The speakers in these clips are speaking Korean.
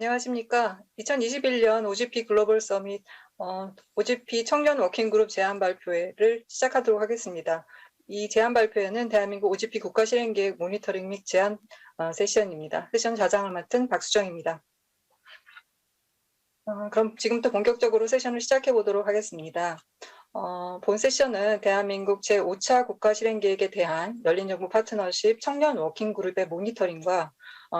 안녕하십니까. 2021년 OGP 글로벌 서밋 OGP 청년 워킹그룹 제안 발표회를 시작하도록 하겠습니다. 이 제안 발표회는 대한민국 OGP 국가실행계획 모니터링 및 제안 세션입니다. 세션 자장을 맡은 박수정입니다. 그럼 지금부터 본격적으로 세션을 시작해 보도록 하겠습니다. 본 세션은 대한민국 제5차 국가실행계획에 대한 열린정부 파트너십 청년 워킹그룹의 모니터링과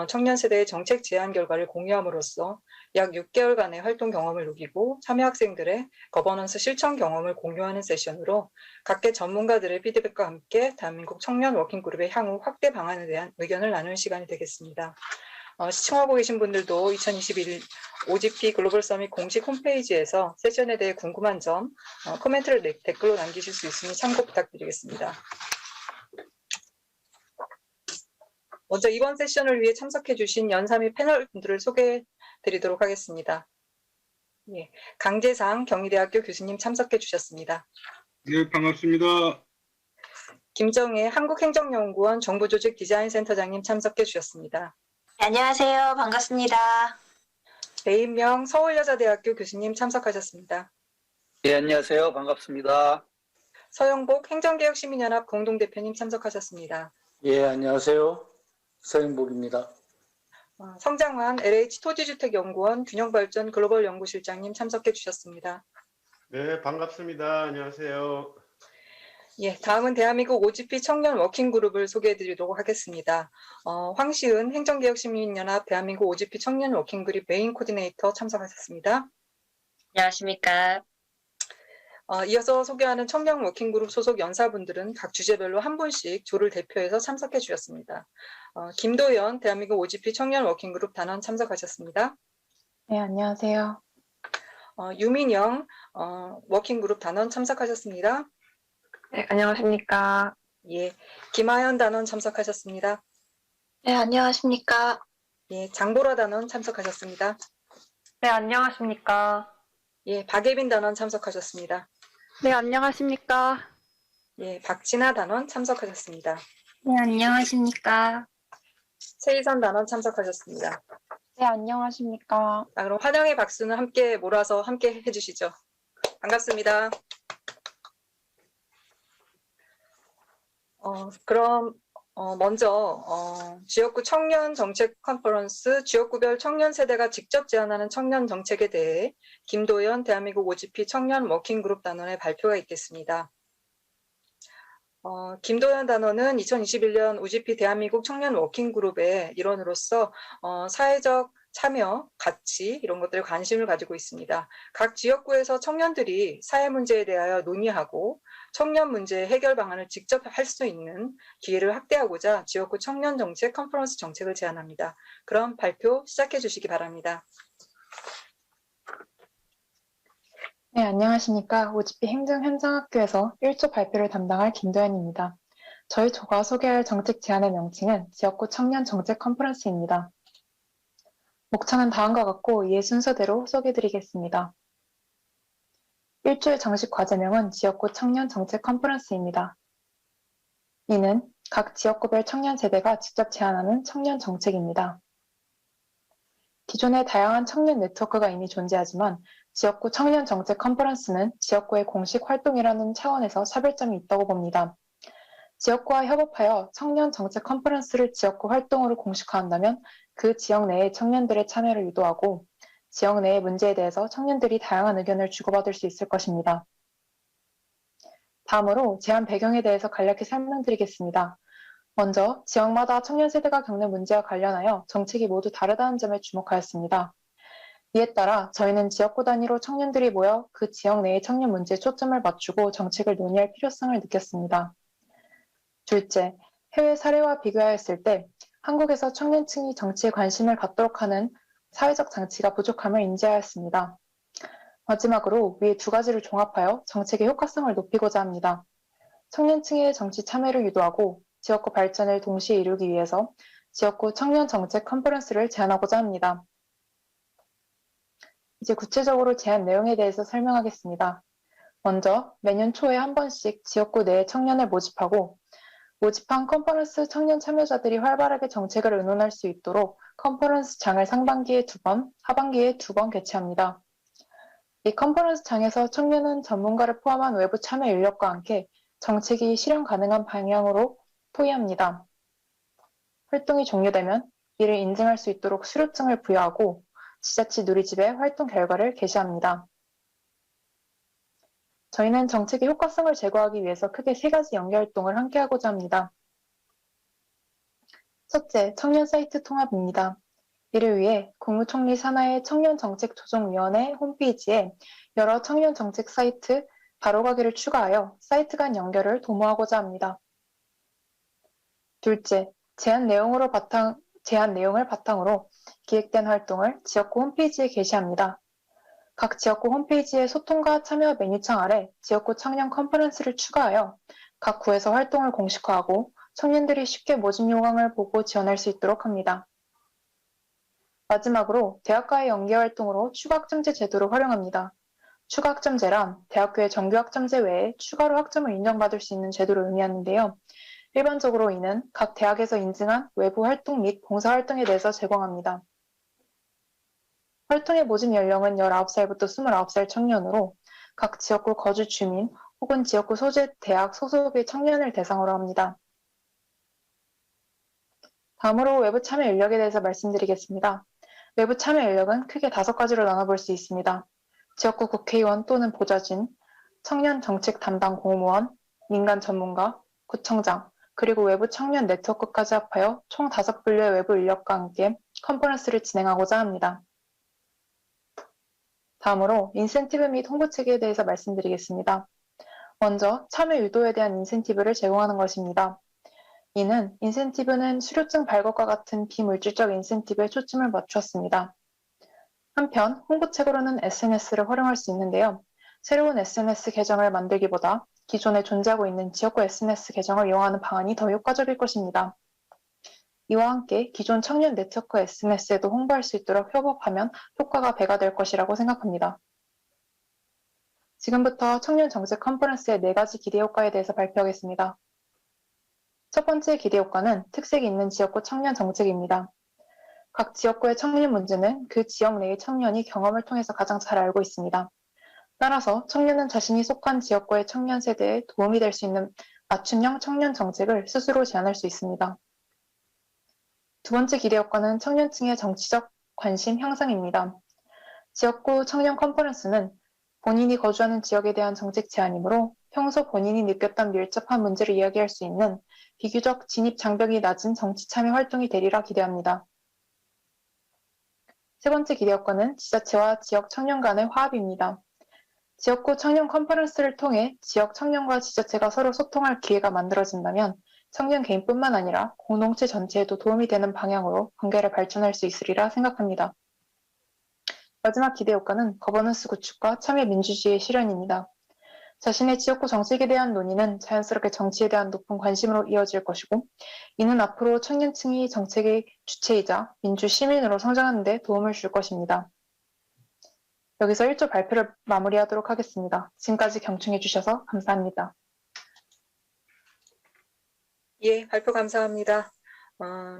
청년 세대의 정책 제안 결과를 공유함으로써 약 6개월간의 활동 경험을 누기고 참여 학생들의 거버넌스 실천 경험을 공유하는 세션으로 각계 전문가들의 피드백과 함께 대한민국 청년 워킹그룹의 향후 확대 방안에 대한 의견을 나누는 시간이 되겠습니다. 시청하고 계신 분들도 2021 OGP 글로벌 서밋 공식 홈페이지에서 세션에 대해 궁금한 점 코멘트를 댓글로 남기실 수 있으니 참고 부탁드리겠습니다. 먼저 이번 세션을 위해 참석해 주신 연사 및 패널 분들을 소개해 드리도록 하겠습니다. 예, 강재상 경희대학교 교수님 참석해 주셨습니다. 네, 반갑습니다. 김정혜 한국행정연구원 정보조직 디자인센터장님 참석해 주셨습니다. 안녕하세요. 반갑습니다. 배인명 서울여자대학교 교수님 참석하셨습니다. 네, 안녕하세요. 반갑습니다. 서영복 행정개혁시민연합 공동대표님 참석하셨습니다. 예, 안녕하세요. 서영복입니다. 성장환 LH토지주택연구원 균형발전 글로벌연구실장님 참석해 주셨습니다. 네, 반갑습니다. 안녕하세요. 예, 다음은 대한민국 OGP 청년 워킹그룹을 소개해 드리도록 하겠습니다. 황시은 행정개혁시민연합 대한민국 OGP 청년 워킹그룹 메인 코디네이터 참석하셨습니다. 안녕하십니까. 이어서 소개하는 청년 워킹그룹 소속 연사분들은 각 주제별로 한 분씩 조를 대표해서 참석해 주셨습니다. 김도연 대한민국 OGP 청년 워킹그룹 단원 참석하셨습니다. 네, 안녕하세요. 유민영 워킹그룹 단원 참석하셨습니다. 네, 안녕하십니까. 예, 김하연 단원 참석하셨습니다. 네, 안녕하십니까. 예, 장보라 단원 참석하셨습니다. 네, 안녕하십니까. 예, 박예빈 단원 참석하셨습니다. 네, 안녕하십니까. 예, 박진아 단원 참석하셨습니다. 네, 안녕하십니까. 최희선 단원 참석하셨습니다. 네, 안녕하십니까. 자, 그럼 환영의 박수는 함께 몰아서 함께 해주시죠. 반갑습니다. 그럼 먼저 지역구 청년 정책 컨퍼런스 지역구별 청년 세대가 직접 제안하는 청년 정책에 대해 김도연 대한민국 OGP 청년 워킹그룹 단원의 발표가 있겠습니다. 김도연 단원은 2021년 OGP 대한민국 청년 워킹그룹의 일원으로서 사회적 참여, 가치 이런 것들에 관심을 가지고 있습니다. 각 지역구에서 청년들이 사회 문제에 대하여 논의하고 청년 문제 해결 방안을 직접 할 수 있는 기회를 확대하고자 지역구 청년 정책 컨퍼런스 정책을 제안합니다. 그럼 발표 시작해 주시기 바랍니다. 네, 안녕하십니까. OGP 행정현장학교에서 1조 발표를 담당할 김도연입니다. 저희 조가 소개할 정책 제안의 명칭은 지역구 청년 정책 컨퍼런스입니다. 목차는 다음과 같고 이해 순서대로 소개해드리겠습니다. 1조의 정식 과제명은 지역구 청년 정책 컨퍼런스입니다. 이는 각 지역구별 청년 세대가 직접 제안하는 청년 정책입니다. 기존에 다양한 청년 네트워크가 이미 존재하지만 지역구 청년 정책 컨퍼런스는 지역구의 공식 활동이라는 차원에서 차별점이 있다고 봅니다. 지역구와 협업하여 청년 정책 컨퍼런스를 지역구 활동으로 공식화한다면 그 지역 내의 청년들의 참여를 유도하고 지역 내의 문제에 대해서 청년들이 다양한 의견을 주고받을 수 있을 것입니다. 다음으로 제안 배경에 대해서 간략히 설명드리겠습니다. 먼저 지역마다 청년 세대가 겪는 문제와 관련하여 정책이 모두 다르다는 점에 주목하였습니다. 이에 따라 저희는 지역구 단위로 청년들이 모여 그 지역 내의 청년 문제에 초점을 맞추고 정책을 논의할 필요성을 느꼈습니다. 둘째, 해외 사례와 비교하였을 때 한국에서 청년층이 정치에 관심을 갖도록 하는 사회적 장치가 부족함을 인지하였습니다. 마지막으로 위의 두 가지를 종합하여 정책의 효과성을 높이고자 합니다. 청년층의 정치 참여를 유도하고 지역구 발전을 동시에 이루기 위해서 지역구 청년 정책 컨퍼런스를 제안하고자 합니다. 이제 구체적으로 제안 내용에 대해서 설명하겠습니다. 먼저 매년 초에 한 번씩 지역구 내에 청년을 모집하고 모집한 컨퍼런스 청년 참여자들이 활발하게 정책을 의논할 수 있도록 컨퍼런스장을 상반기에 2번, 하반기에 2번 개최합니다. 이 컨퍼런스장에서 청년은 전문가를 포함한 외부 참여 인력과 함께 정책이 실현 가능한 방향으로 토의합니다. 활동이 종료되면 이를 인증할 수 있도록 수료증을 부여하고 지자체 누리집에 활동 결과를 게시합니다. 저희는 정책의 효과성을 제고하기 위해서 크게 3가지 연계활동을 함께 하고자 합니다. 첫째, 청년 사이트 통합입니다. 이를 위해 국무총리 산하의 청년정책조정위원회 홈페이지에 여러 청년정책 사이트 바로가기를 추가하여 사이트 간 연결을 도모하고자 합니다. 둘째, 제안 내용을 바탕으로 기획된 활동을 지역구 홈페이지에 게시합니다. 각 지역구 홈페이지의 소통과 참여 메뉴창 아래 지역구 청년 컨퍼런스를 추가하여 각 구에서 활동을 공식화하고 청년들이 쉽게 모집 요강을 보고 지원할 수 있도록 합니다. 마지막으로 대학과의 연계활동으로 추가학점제 제도를 활용합니다. 추가학점제란 대학교의 정규학점제 외에 추가로 학점을 인정받을 수 있는 제도를 의미하는데요. 일반적으로 이는 각 대학에서 인증한 외부 활동 및 봉사활동에 대해서 제공합니다. 활동의 모집 연령은 19살부터 29살 청년으로 각 지역구 거주 주민 혹은 지역구 소재 대학 소속의 청년을 대상으로 합니다. 다음으로 외부 참여 인력에 대해서 말씀드리겠습니다. 외부 참여 인력은 크게 5가지로 나눠볼 수 있습니다. 지역구 국회의원 또는 보좌진, 청년 정책 담당 공무원, 민간 전문가, 구청장, 그리고 외부 청년 네트워크까지 합하여 총 5분류의 외부 인력과 함께 컨퍼런스를 진행하고자 합니다. 다음으로 인센티브 및 홍보 체계에 대해서 말씀드리겠습니다. 먼저 참여 유도에 대한 인센티브를 제공하는 것입니다. 이는 인센티브는 수료증 발급과 같은 비물질적 인센티브에 초점을 맞추었습니다. 한편 홍보책으로는 SNS를 활용할 수 있는데요. 새로운 SNS 계정을 만들기보다 기존에 존재하고 있는 지역구 SNS 계정을 이용하는 방안이 더 효과적일 것입니다. 이와 함께 기존 청년 네트워크 SNS에도 홍보할 수 있도록 협업하면 효과가 배가 될 것이라고 생각합니다. 지금부터 청년 정책 컨퍼런스의 4가지 기대 효과에 대해서 발표하겠습니다. 첫 번째 기대 효과는 특색이 있는 지역구 청년 정책입니다. 각 지역구의 청년 문제는 그 지역 내의 청년이 경험을 통해서 가장 잘 알고 있습니다. 따라서 청년은 자신이 속한 지역구의 청년 세대에 도움이 될 수 있는 맞춤형 청년 정책을 스스로 제안할 수 있습니다. 두 번째 기대 효과는 청년층의 정치적 관심 향상입니다. 지역구 청년 컨퍼런스는 본인이 거주하는 지역에 대한 정책 제안이므로 평소 본인이 느꼈던 밀접한 문제를 이야기할 수 있는 비교적 진입 장벽이 낮은 정치 참여 활동이 되리라 기대합니다. 세 번째 기대 효과는 지자체와 지역 청년 간의 화합입니다. 지역구 청년 컨퍼런스를 통해 지역 청년과 지자체가 서로 소통할 기회가 만들어진다면 청년 개인뿐만 아니라 공동체 전체에도 도움이 되는 방향으로 관계를 발전할 수 있으리라 생각합니다. 마지막 기대 효과는 거버넌스 구축과 참여 민주주의의 실현입니다. 자신의 지역구 정책에 대한 논의는 자연스럽게 정치에 대한 높은 관심으로 이어질 것이고 이는 앞으로 청년층이 정책의 주체이자 민주 시민으로 성장하는 데 도움을 줄 것입니다. 여기서 1조 발표를 마무리하도록 하겠습니다. 지금까지 경청해 주셔서 감사합니다. 예, 발표 감사합니다.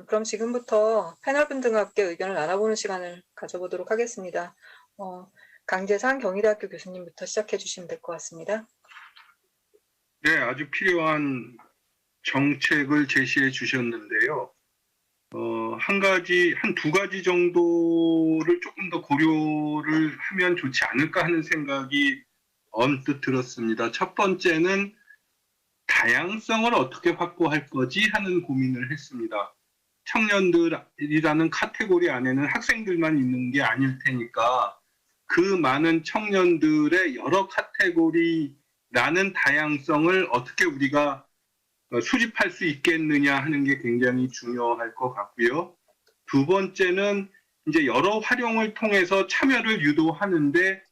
그럼 지금부터 패널분들과 함께 의견을 나눠보는 시간을 가져보도록 하겠습니다. 강재상 경희대학교 교수님부터 시작해 주시면 될 것 같습니다. 네, 아주 필요한 정책을 제시해 주셨는데요. 한 두 가지 정도를 조금 더 고려를 하면 좋지 않을까 하는 생각이 언뜻 들었습니다. 첫 번째는 다양성을 어떻게 확보할 거지 하는 고민을 했습니다. 청년들이라는 카테고리 안에는 학생들만 있는 게 아닐 테니까 그 많은 청년들의 여러 카테고리라는 다양성을 어떻게 우리가 수집할 수 있겠느냐 하는 게 굉장히 중요할 것 같고요. 두 번째는 이제 여러 활용을 통해서 참여를 유도하는데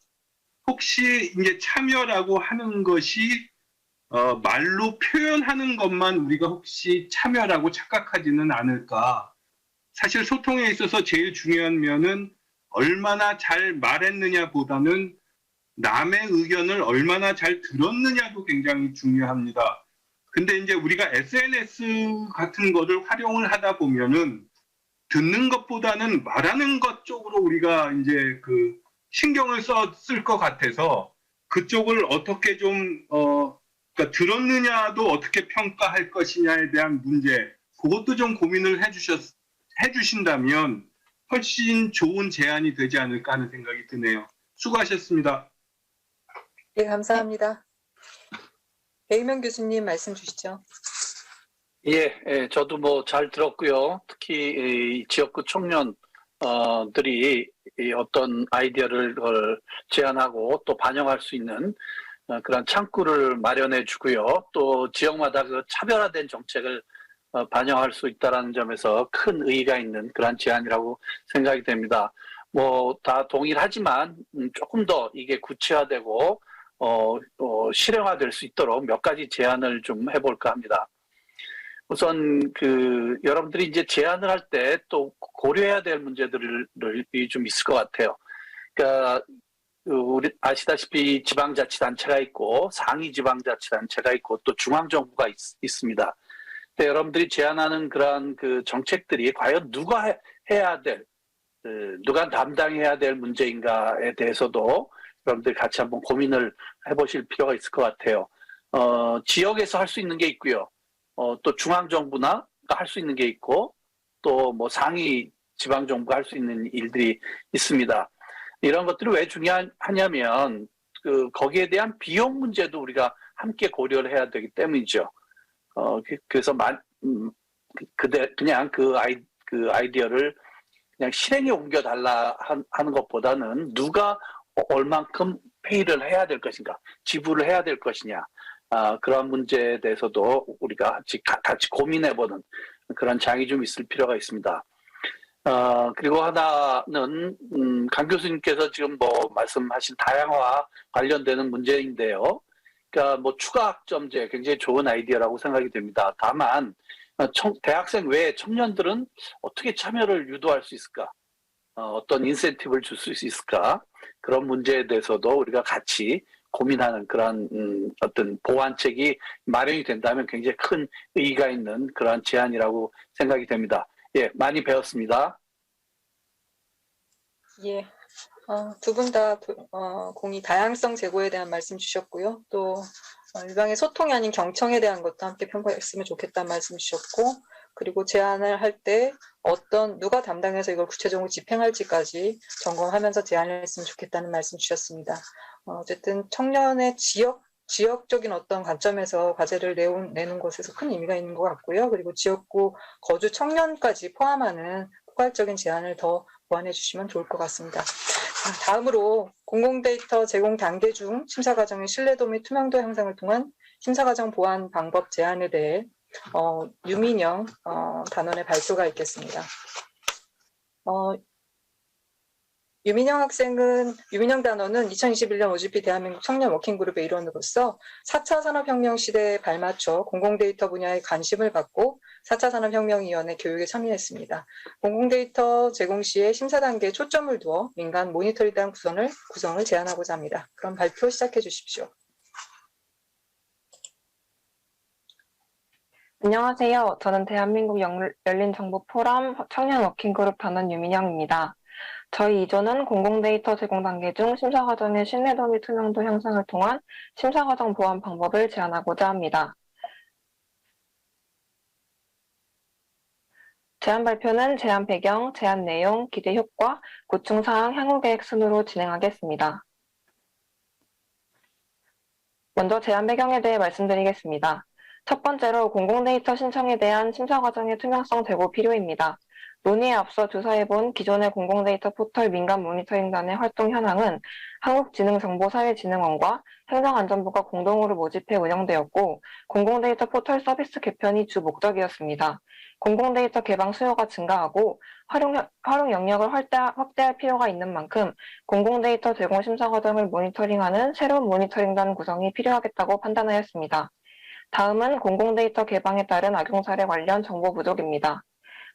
혹시 이제 참여라고 하는 것이 말로 표현하는 것만 우리가 혹시 참여라고 착각하지는 않을까. 사실 소통에 있어서 제일 중요한 면은 얼마나 잘 말했느냐 보다는 남의 의견을 얼마나 잘 들었느냐도 굉장히 중요합니다. 근데 이제 우리가 SNS 같은 거를 활용을 하다 보면은 듣는 것보다는 말하는 것 쪽으로 우리가 이제 그 신경을 썼을 것 같아서 그쪽을 어떻게 좀 그러니까 들었느냐도 어떻게 평가할 것이냐에 대한 문제, 그것도 좀 고민을 해주신다면 훨씬 좋은 제안이 되지 않을까 하는 생각이 드네요. 수고하셨습니다. 예, 감사합니다. 배희명 교수님 말씀 주시죠. 저도 뭐 잘 들었고요. 특히 이 지역구 청년들이 이 어떤 아이디어를 제안하고 또 반영할 수 있는 그런 창구를 마련해 주고요. 또 지역마다 그 차별화된 정책을 반영할 수 있다는 점에서 큰 의의가 있는 그런 제안이라고 생각이 됩니다. 뭐 다 동일하지만 조금 더 이게 구체화되고 실행화될 수 있도록 몇 가지 제안을 좀 해볼까 합니다. 우선 그 여러분들이 이제 제안을 할 때 또 고려해야 될 문제들이 좀 있을 것 같아요. 그러니까 우리 아시다시피 지방자치단체가 있고 상위 지방자치단체가 있고 또 중앙정부가 있습니다. 근데 여러분들이 제안하는 그러한 그 정책들이 과연 누가 해야 될, 누가 담당해야 될 문제인가에 대해서도 여러분들이 같이 한번 고민을 해보실 필요가 있을 것 같아요. 지역에서 할 수 있는 게 있고요. 또 중앙정부나 할 수 있는 게 있고 또 뭐 상위 지방정부가 할 수 있는 일들이 있습니다. 이런 것들이 왜 중요하냐면 거기에 대한 비용 문제도 우리가 함께 고려를 해야 되기 때문이죠. 그래서 그냥 그 아이디어를 그냥 실행에 옮겨달라 하는 것보다는 누가 얼만큼 페이를 해야 될 것인가, 지불을 해야 될 것이냐, 그런 문제에 대해서도 우리가 같이 고민해보는 그런 장이 좀 있을 필요가 있습니다. 그리고 하나는 강 교수님께서 지금 뭐 말씀하신 다양화 관련되는 문제인데요. 그러니까 뭐 추가 학점제 굉장히 좋은 아이디어라고 생각이 됩니다. 다만 대학생 외에 청년들은 어떻게 참여를 유도할 수 있을까? 어떤 인센티브를 줄 수 있을까? 그런 문제에 대해서도 우리가 같이 고민하는 그런 어떤 보완책이 마련이 된다면 굉장히 큰 의의가 있는 그런 제안이라고 생각이 됩니다. 예, 많이 배웠습니다. 예, 두 분 다 공의 다양성 제고에 대한 말씀 주셨고요. 또 일방의 소통이 아닌 경청에 대한 것도 함께 평가했으면 좋겠다는 말씀 주셨고, 그리고 제안을 할 때 누가 담당해서 이걸 구체적으로 집행할지까지 점검하면서 제안을 했으면 좋겠다는 말씀 주셨습니다. 어쨌든 청년의 지역적인 어떤 관점에서 과제를 내는 것에서 큰 의미가 있는 것 같고요. 그리고 지역구 거주 청년까지 포함하는 포괄적인 제안을 더 보완해 주시면 좋을 것 같습니다. 다음으로 공공데이터 제공 단계 중 심사 과정의 신뢰도 및 투명도 향상을 통한 심사 과정 보완 방법 제안에 대해 유민영 단원의 발표가 있겠습니다. 유민영 단원은 2021년 OGP 대한민국 청년 워킹그룹의 일원으로서 4차 산업혁명 시대에 발맞춰 공공데이터 분야에 관심을 갖고 4차 산업혁명위원회 교육에 참여했습니다. 공공데이터 제공 시에 심사 단계에 초점을 두어 민간 모니터링에 대한 구성을 제안하고자 합니다. 그럼 발표 시작해 주십시오. 안녕하세요. 저는 대한민국 열린정보 포럼 청년 워킹그룹 단원 유민영입니다. 저희 2조는 공공데이터 제공 단계 중 심사 과정의 신뢰도 및 투명도 향상을 통한 심사 과정 보완 방법을 제안하고자 합니다. 제안 발표는 제안 배경, 제안 내용, 기대 효과, 구축 사항, 향후 계획 순으로 진행하겠습니다. 먼저 제안 배경에 대해 말씀드리겠습니다. 첫 번째로 공공데이터 신청에 대한 심사 과정의 투명성 제고 필요입니다. 논의에 앞서 조사해본 기존의 공공데이터 포털 민간 모니터링단의 활동 현황은 한국지능정보사회진흥원과 행정안전부가 공동으로 모집해 운영되었고 공공데이터 포털 서비스 개편이 주 목적이었습니다. 공공데이터 개방 수요가 증가하고 활용 영역을 확대할 필요가 있는 만큼 공공데이터 제공 심사 과정을 모니터링하는 새로운 모니터링단 구성이 필요하겠다고 판단하였습니다. 다음은 공공데이터 개방에 따른 악용 사례 관련 정보 부족입니다.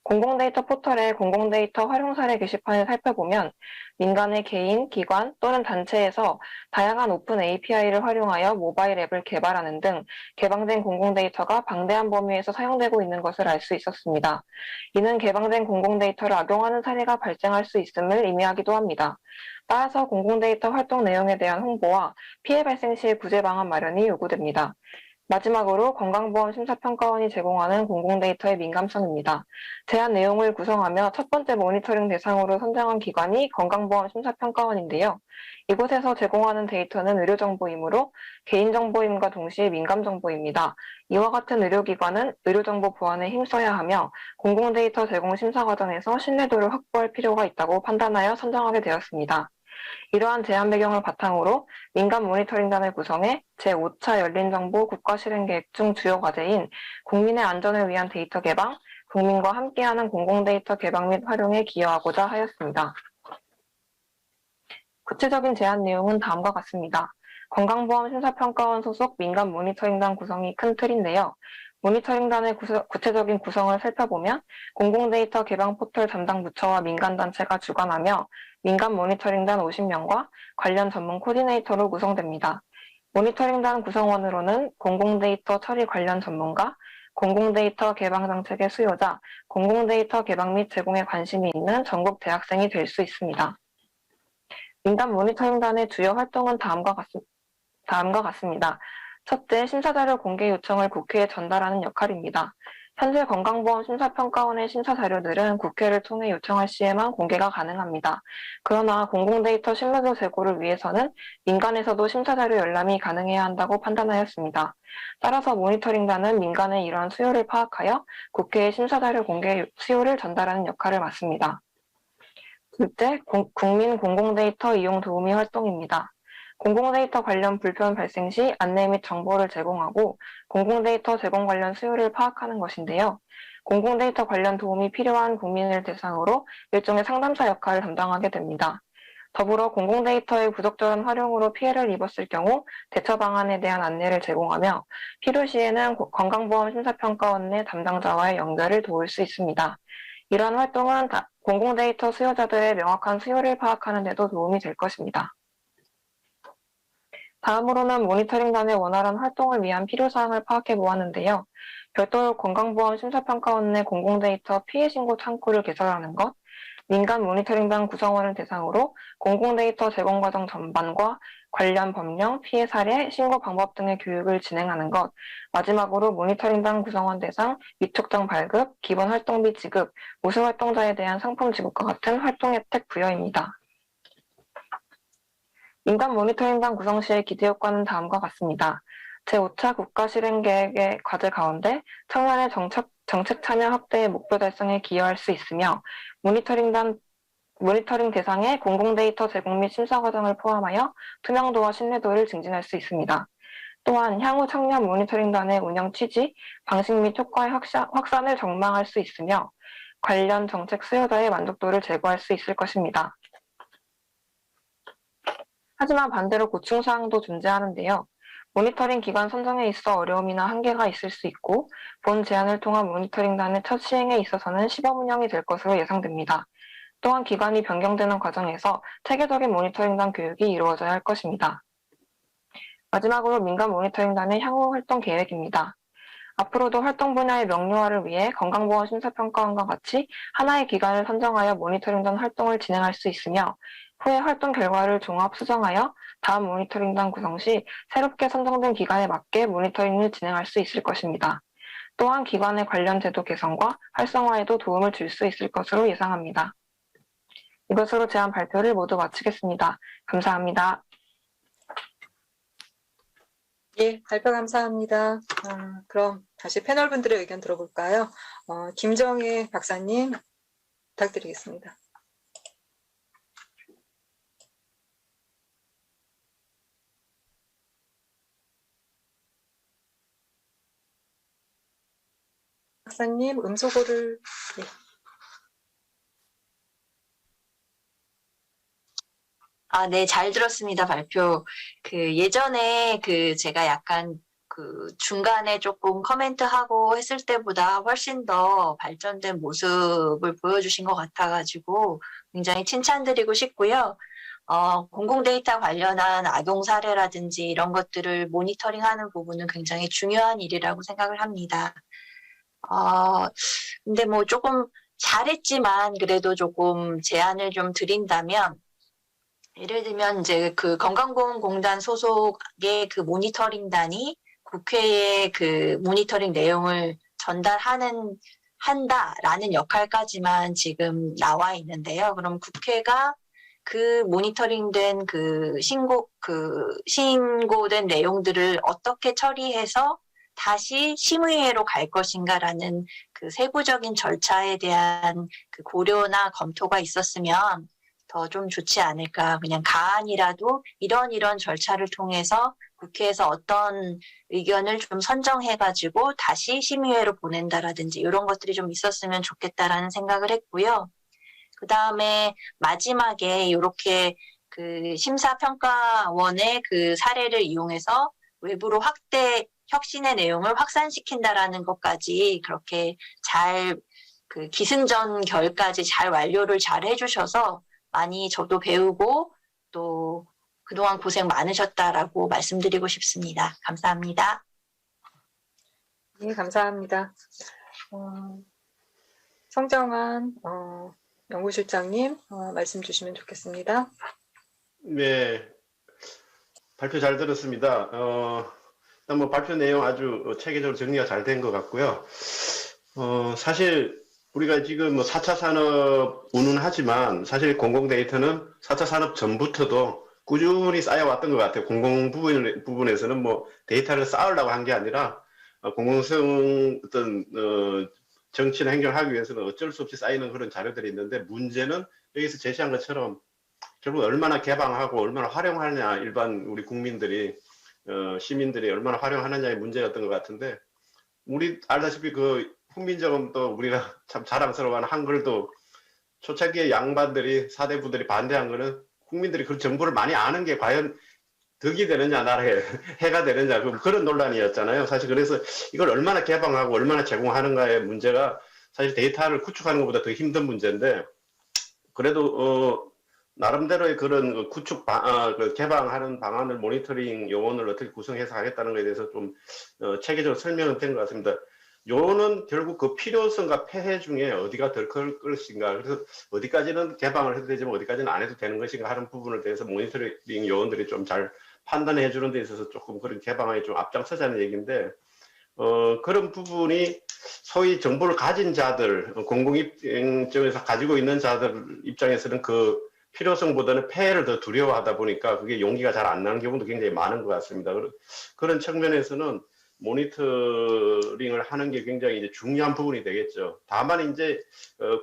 공공데이터 포털의 공공데이터 활용 사례 게시판을 살펴보면 민간의 개인, 기관 또는 단체에서 다양한 오픈 API를 활용하여 모바일 앱을 개발하는 등 개방된 공공데이터가 방대한 범위에서 사용되고 있는 것을 알 수 있었습니다. 이는 개방된 공공데이터를 악용하는 사례가 발생할 수 있음을 의미하기도 합니다. 따라서 공공데이터 활동 내용에 대한 홍보와 피해 발생 시 구제 방안 마련이 요구됩니다. 마지막으로 건강보험심사평가원이 제공하는 공공데이터의 민감성입니다. 제안 내용을 구성하며 첫 번째 모니터링 대상으로 선정한 기관이 건강보험심사평가원인데요. 이곳에서 제공하는 데이터는 의료정보이므로 개인정보임과 동시에 민감정보입니다. 이와 같은 의료기관은 의료정보 보안에 힘써야 하며 공공데이터 제공 심사 과정에서 신뢰도를 확보할 필요가 있다고 판단하여 선정하게 되었습니다. 이러한 제안 배경을 바탕으로 민간 모니터링단을 구성해 제5차 열린정보 국가실행계획 중 주요 과제인 국민의 안전을 위한 데이터 개방, 국민과 함께하는 공공데이터 개방 및 활용에 기여하고자 하였습니다. 구체적인 제안 내용은 다음과 같습니다. 건강보험심사평가원 소속 민간 모니터링단 구성이 큰 틀인데요. 모니터링단의 구체적인 구성을 살펴보면 공공데이터 개방 포털 담당 부처와 민간단체가 주관하며 민간 모니터링단 50명과 관련 전문 코디네이터로 구성됩니다. 모니터링단 구성원으로는 공공데이터 처리 관련 전문가, 공공데이터 개방 정책의 수요자, 공공데이터 개방 및 제공에 관심이 있는 전국 대학생이 될 수 있습니다. 민간 모니터링단의 주요 활동은 다음과 같습니다. 첫째, 심사자료 공개 요청을 국회에 전달하는 역할입니다. 현재 건강보험심사평가원의 심사자료들은 국회를 통해 요청할 시에만 공개가 가능합니다. 그러나 공공데이터 신뢰도 제고를 위해서는 민간에서도 심사자료 열람이 가능해야 한다고 판단하였습니다. 따라서 모니터링단은 민간의 이러한 수요를 파악하여 국회에 심사자료 공개 수요를 전달하는 역할을 맡습니다. 둘째, 국민 공공데이터 이용 도우미 활동입니다. 공공데이터 관련 불편 발생 시 안내 및 정보를 제공하고 공공데이터 제공 관련 수요를 파악하는 것인데요. 공공데이터 관련 도움이 필요한 국민을 대상으로 일종의 상담사 역할을 담당하게 됩니다. 더불어 공공데이터의 부적절한 활용으로 피해를 입었을 경우 대처 방안에 대한 안내를 제공하며 필요시에는 건강보험심사평가원 내 담당자와의 연결을 도울 수 있습니다. 이러한 활동은 공공데이터 수요자들의 명확한 수요를 파악하는 데도 도움이 될 것입니다. 다음으로는 모니터링단의 원활한 활동을 위한 필요사항을 파악해 보았는데요. 별도로 건강보험심사평가원 내 공공데이터 피해신고 창구를 개설하는 것, 민간 모니터링단 구성원을 대상으로 공공데이터 제공 과정 전반과 관련 법령, 피해 사례, 신고 방법 등의 교육을 진행하는 것, 마지막으로 모니터링단 구성원 대상 위촉장 발급, 기본 활동비 지급, 우수 활동자에 대한 상품 지급과 같은 활동 혜택 부여입니다. 민간 모니터링단 구성 시의 기대 효과는 다음과 같습니다. 제5차 국가실행계획의 과제 가운데 청년의 정책 참여 확대의 목표 달성에 기여할 수 있으며 모니터링 대상의 공공데이터 제공 및 심사 과정을 포함하여 투명도와 신뢰도를 증진할 수 있습니다. 또한 향후 청년 모니터링단의 운영 취지, 방식 및 효과의 확산을 전망할 수 있으며 관련 정책 수요자의 만족도를 제고할 수 있을 것입니다. 하지만 반대로 고충사항도 존재하는데요. 모니터링 기관 선정에 있어 어려움이나 한계가 있을 수 있고 본 제안을 통한 모니터링단의 첫 시행에 있어서는 시범 운영이 될 것으로 예상됩니다. 또한 기관이 변경되는 과정에서 체계적인 모니터링단 교육이 이루어져야 할 것입니다. 마지막으로 민간 모니터링단의 향후 활동 계획입니다. 앞으로도 활동 분야의 명료화를 위해 건강보험심사평가원과 같이 하나의 기관을 선정하여 모니터링단 활동을 진행할 수 있으며 후에 활동 결과를 종합 수정하여 다음 모니터링단 구성 시 새롭게 선정된 기관에 맞게 모니터링을 진행할 수 있을 것입니다. 또한 기관의 관련 제도 개선과 활성화에도 도움을 줄 수 있을 것으로 예상합니다. 이것으로 제안 발표를 모두 마치겠습니다. 감사합니다. 예, 발표 감사합니다. 그럼 다시 패널 분들의 의견 들어볼까요? 김정혜 박사님 부탁드리겠습니다. 박사님 음소거를 예. 네, 잘 들었습니다, 발표. 예전에 제가 약간 그 중간에 조금 코멘트하고 했을 때보다 훨씬 더 발전된 모습을 보여주신 것 같아가지고 굉장히 칭찬드리고 싶고요. 공공 데이터 관련한 악용 사례라든지 이런 것들을 모니터링하는 부분은 굉장히 중요한 일이라고 생각을 합니다. 근데 뭐 조금 잘했지만 그래도 조금 제안을 좀 드린다면 예를 들면 이제 그 건강보험공단 소속의 그 모니터링단이 국회에 그 모니터링 내용을 한다라는 역할까지만 지금 나와 있는데요. 그럼 국회가 그 모니터링된 그 신고된 내용들을 어떻게 처리해서 다시 심의회로 갈 것인가라는 그 세부적인 절차에 대한 그 고려나 검토가 있었으면 더 좀 좋지 않을까. 그냥 가안이라도 이런 절차를 통해서 국회에서 어떤 의견을 좀 선정해가지고 다시 심의회로 보낸다라든지 이런 것들이 좀 있었으면 좋겠다라는 생각을 했고요. 그 다음에 마지막에 이렇게 그 심사평가원의 그 사례를 이용해서 외부로 혁신의 내용을 확산시킨다라는 것까지 그렇게 잘 그 기승전 결까지 잘 완료를 잘 해주셔서 많이 저도 배우고 또 그동안 고생 많으셨다라고 말씀드리고 싶습니다. 감사합니다. 네, 감사합니다. 성정환 연구실장님 말씀 주시면 좋겠습니다. 네, 발표 잘 들었습니다. 일단 뭐 발표 내용 아주 체계적으로 정리가 잘 된 것 같고요. 사실 우리가 지금 뭐 4차 산업 운운하지만 사실 공공 데이터는 4차 산업 전부터도 꾸준히 쌓여왔던 것 같아요. 공공 부분에서는 뭐 데이터를 쌓으려고 한 게 아니라 공공성 어떤 정치나 행정을 하기 위해서는 어쩔 수 없이 쌓이는 그런 자료들이 있는데 문제는 여기서 제시한 것처럼 결국 얼마나 개방하고 얼마나 활용하느냐 일반 우리 국민들이 시민들이 얼마나 활용하느냐의 문제였던 것 같은데 우리 알다시피 그 훈민정음도 우리가 참 자랑스러워하는 한글도 초창기에 양반들이 사대부들이 반대한 거는 국민들이 그 정보를 많이 아는 게 과연 덕이 되느냐 나라에 해가 되느냐 그런 논란이었잖아요. 사실 그래서 이걸 얼마나 개방하고 얼마나 제공하는가의 문제가 사실 데이터를 구축하는 것보다 더 힘든 문제인데 그래도 나름대로의 그런 구축 개방하는 방안을 모니터링 요원을 어떻게 구성해서 하겠다는 것에 대해서 좀 체계적으로 설명은 된 것 같습니다. 요는 결국 그 필요성과 폐해 중에 어디가 덜 클 것인가 그래서 어디까지는 개방을 해도 되지만 어디까지는 안 해도 되는 것인가 하는 부분에 대해서 모니터링 요원들이 좀 잘 판단해 주는 데 있어서 조금 그런 개방에 좀 앞장서자는 얘기인데 그런 부분이 소위 정보를 가진 자들 공공입장에서 가지고 있는 자들 입장에서는 그 필요성보다는 폐해를 더 두려워하다 보니까 그게 용기가 잘 안 나는 경우도 굉장히 많은 것 같습니다. 그런 측면에서는 모니터링을 하는 게 굉장히 이제 중요한 부분이 되겠죠. 다만 이제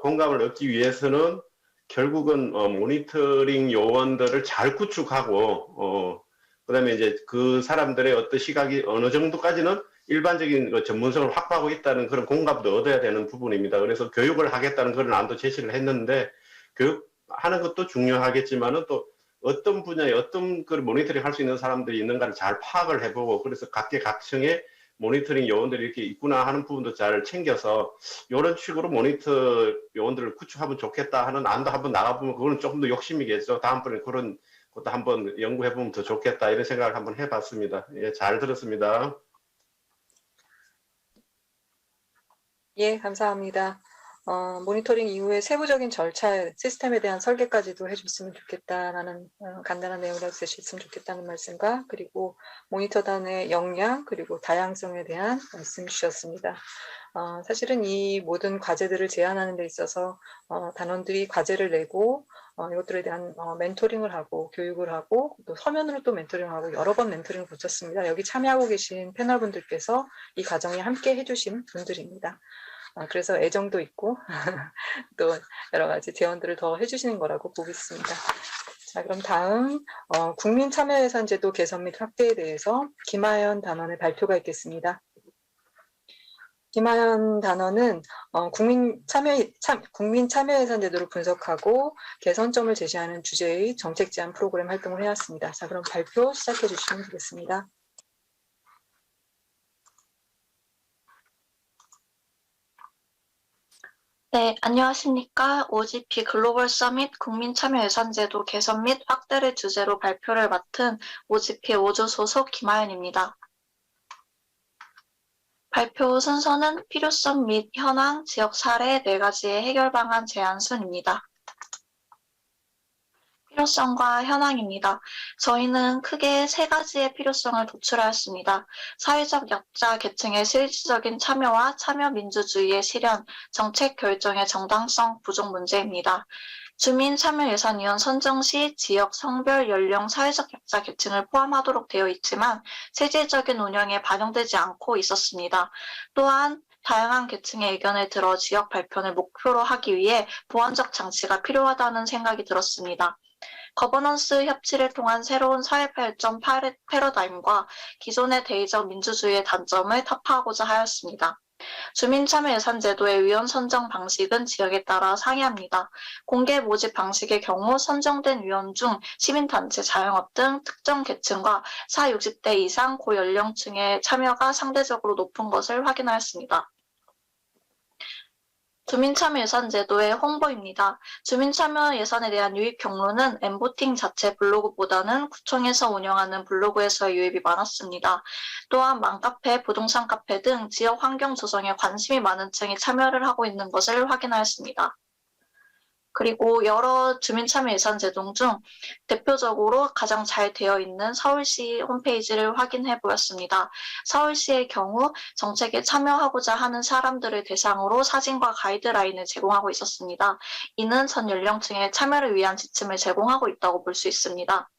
공감을 얻기 위해서는 결국은 모니터링 요원들을 잘 구축하고 그다음에 이제 그 사람들의 어떤 시각이 어느 정도까지는 일반적인 전문성을 확보하고 있다는 그런 공감도 얻어야 되는 부분입니다. 그래서 교육을 하겠다는 그런 안도 제시를 했는데 교육하는 것도 중요하겠지만은 또 어떤 분야에 어떤 그 모니터링 할 수 있는 사람들이 있는가를 잘 파악을 해보고 그래서 각계각층의 모니터링 요원들이 이렇게 있구나 하는 부분도 잘 챙겨서 이런 식으로 모니터 요원들을 구축하면 좋겠다 하는 안도 한번 나가보면 그거는 조금 더 욕심이겠죠. 다음번에 그런 것도 한번 연구해보면 더 좋겠다 이런 생각을 한번 해봤습니다. 예, 잘 들었습니다. 예, 감사합니다. 모니터링 이후에 세부적인 절차, 시스템에 대한 설계까지도 해줬으면 좋겠다라는 간단한 내용을 해주셨으면 좋겠다는 말씀과 그리고 모니터단의 역량 그리고 다양성에 대한 말씀 주셨습니다. 사실은 이 모든 과제들을 제안하는 데 있어서 단원들이 과제를 내고 이것들에 대한 멘토링을 하고 교육을 하고 또 서면으로 또 멘토링을 하고 여러 번 멘토링을 거쳤습니다. 여기 참여하고 계신 패널분들께서 이 과정에 함께 해주신 분들입니다. 그래서 애정도 있고 또 여러 가지 제언들을 더 해주시는 거라고 보고 있습니다. 자, 그럼 다음 국민참여예산제도 개선 및 확대에 대해서 김하연 단원의 발표가 있겠습니다. 김하연 단원은 국민참여예산제도를 분석하고 개선점을 제시하는 주제의 정책 제안 프로그램 활동을 해왔습니다. 자, 그럼 발표 시작해 주시면 되겠습니다. 네, 안녕하십니까. 국민참여예산제도 개선 및 확대에 대해서 발표하겠습니다. 김하연 단원은 국민참여예산제도를 분석하고 개선점을 제시하는 주제의 정책 제안 프로그램 활동을 해왔습니다. 자, 그럼 발표 시작해 주시면 되겠습니다. 네, 안녕하십니까. OGP 글로벌 서밋 국민참여예산제도 개선 및 확대를 주제로 발표를 맡은 OGP 5조 소속 김하연입니다. 발표 순서는 필요성 및 현황, 지역 사례 4가지의 해결 방안 제안 순입니다. 필요성과 현황입니다. 저희는 크게 3가지의 필요성을 도출하였습니다. 사회적 약자 계층의 실질적인 참여와 참여 민주주의의 실현, 정책 결정의 정당성 부족 문제입니다. 주민참여예산위원 선정 시 지역, 성별, 연령, 사회적 약자 계층을 포함하도록 되어 있지만 실질적인 운영에 반영되지 않고 있었습니다. 또한 다양한 계층의 의견을 들어 지역 발표를 목표로 하기 위해 보완적 장치가 필요하다는 생각이 들었습니다. 거버넌스 협치를 통한 새로운 사회 발전 패러다임과 기존의 대의적 민주주의의 단점을 타파하고자 하였습니다. 주민참여예산제도의 위원 선정 방식은 지역에 따라 상이합니다. 공개 모집 방식의 경우 선정된 위원 중 시민단체, 자영업 등 특정 계층과 60대 이상 고연령층의 참여가 상대적으로 높은 것을 확인하였습니다. 주민참여예산제도의 홍보입니다. 주민참여예산에 대한 유입 경로는 엠보팅 자체 블로그보다는 구청에서 운영하는 블로그에서의 유입이 많았습니다. 또한 맘카페, 부동산 카페 등 지역 환경 조성에 관심이 많은 층이 참여를 하고 있는 것을 확인하였습니다. 그리고 여러 주민참여예산제도 중 대표적으로 가장 잘 되어 있는 서울시 홈페이지를 확인해 보았습니다. 서울시의 경우 정책에 참여하고자 하는 사람들을 대상으로 사진과 가이드라인을 제공하고 있었습니다. 이는 전 연령층의 참여를 위한 지침을 제공하고 있다고 볼 수 있습니다.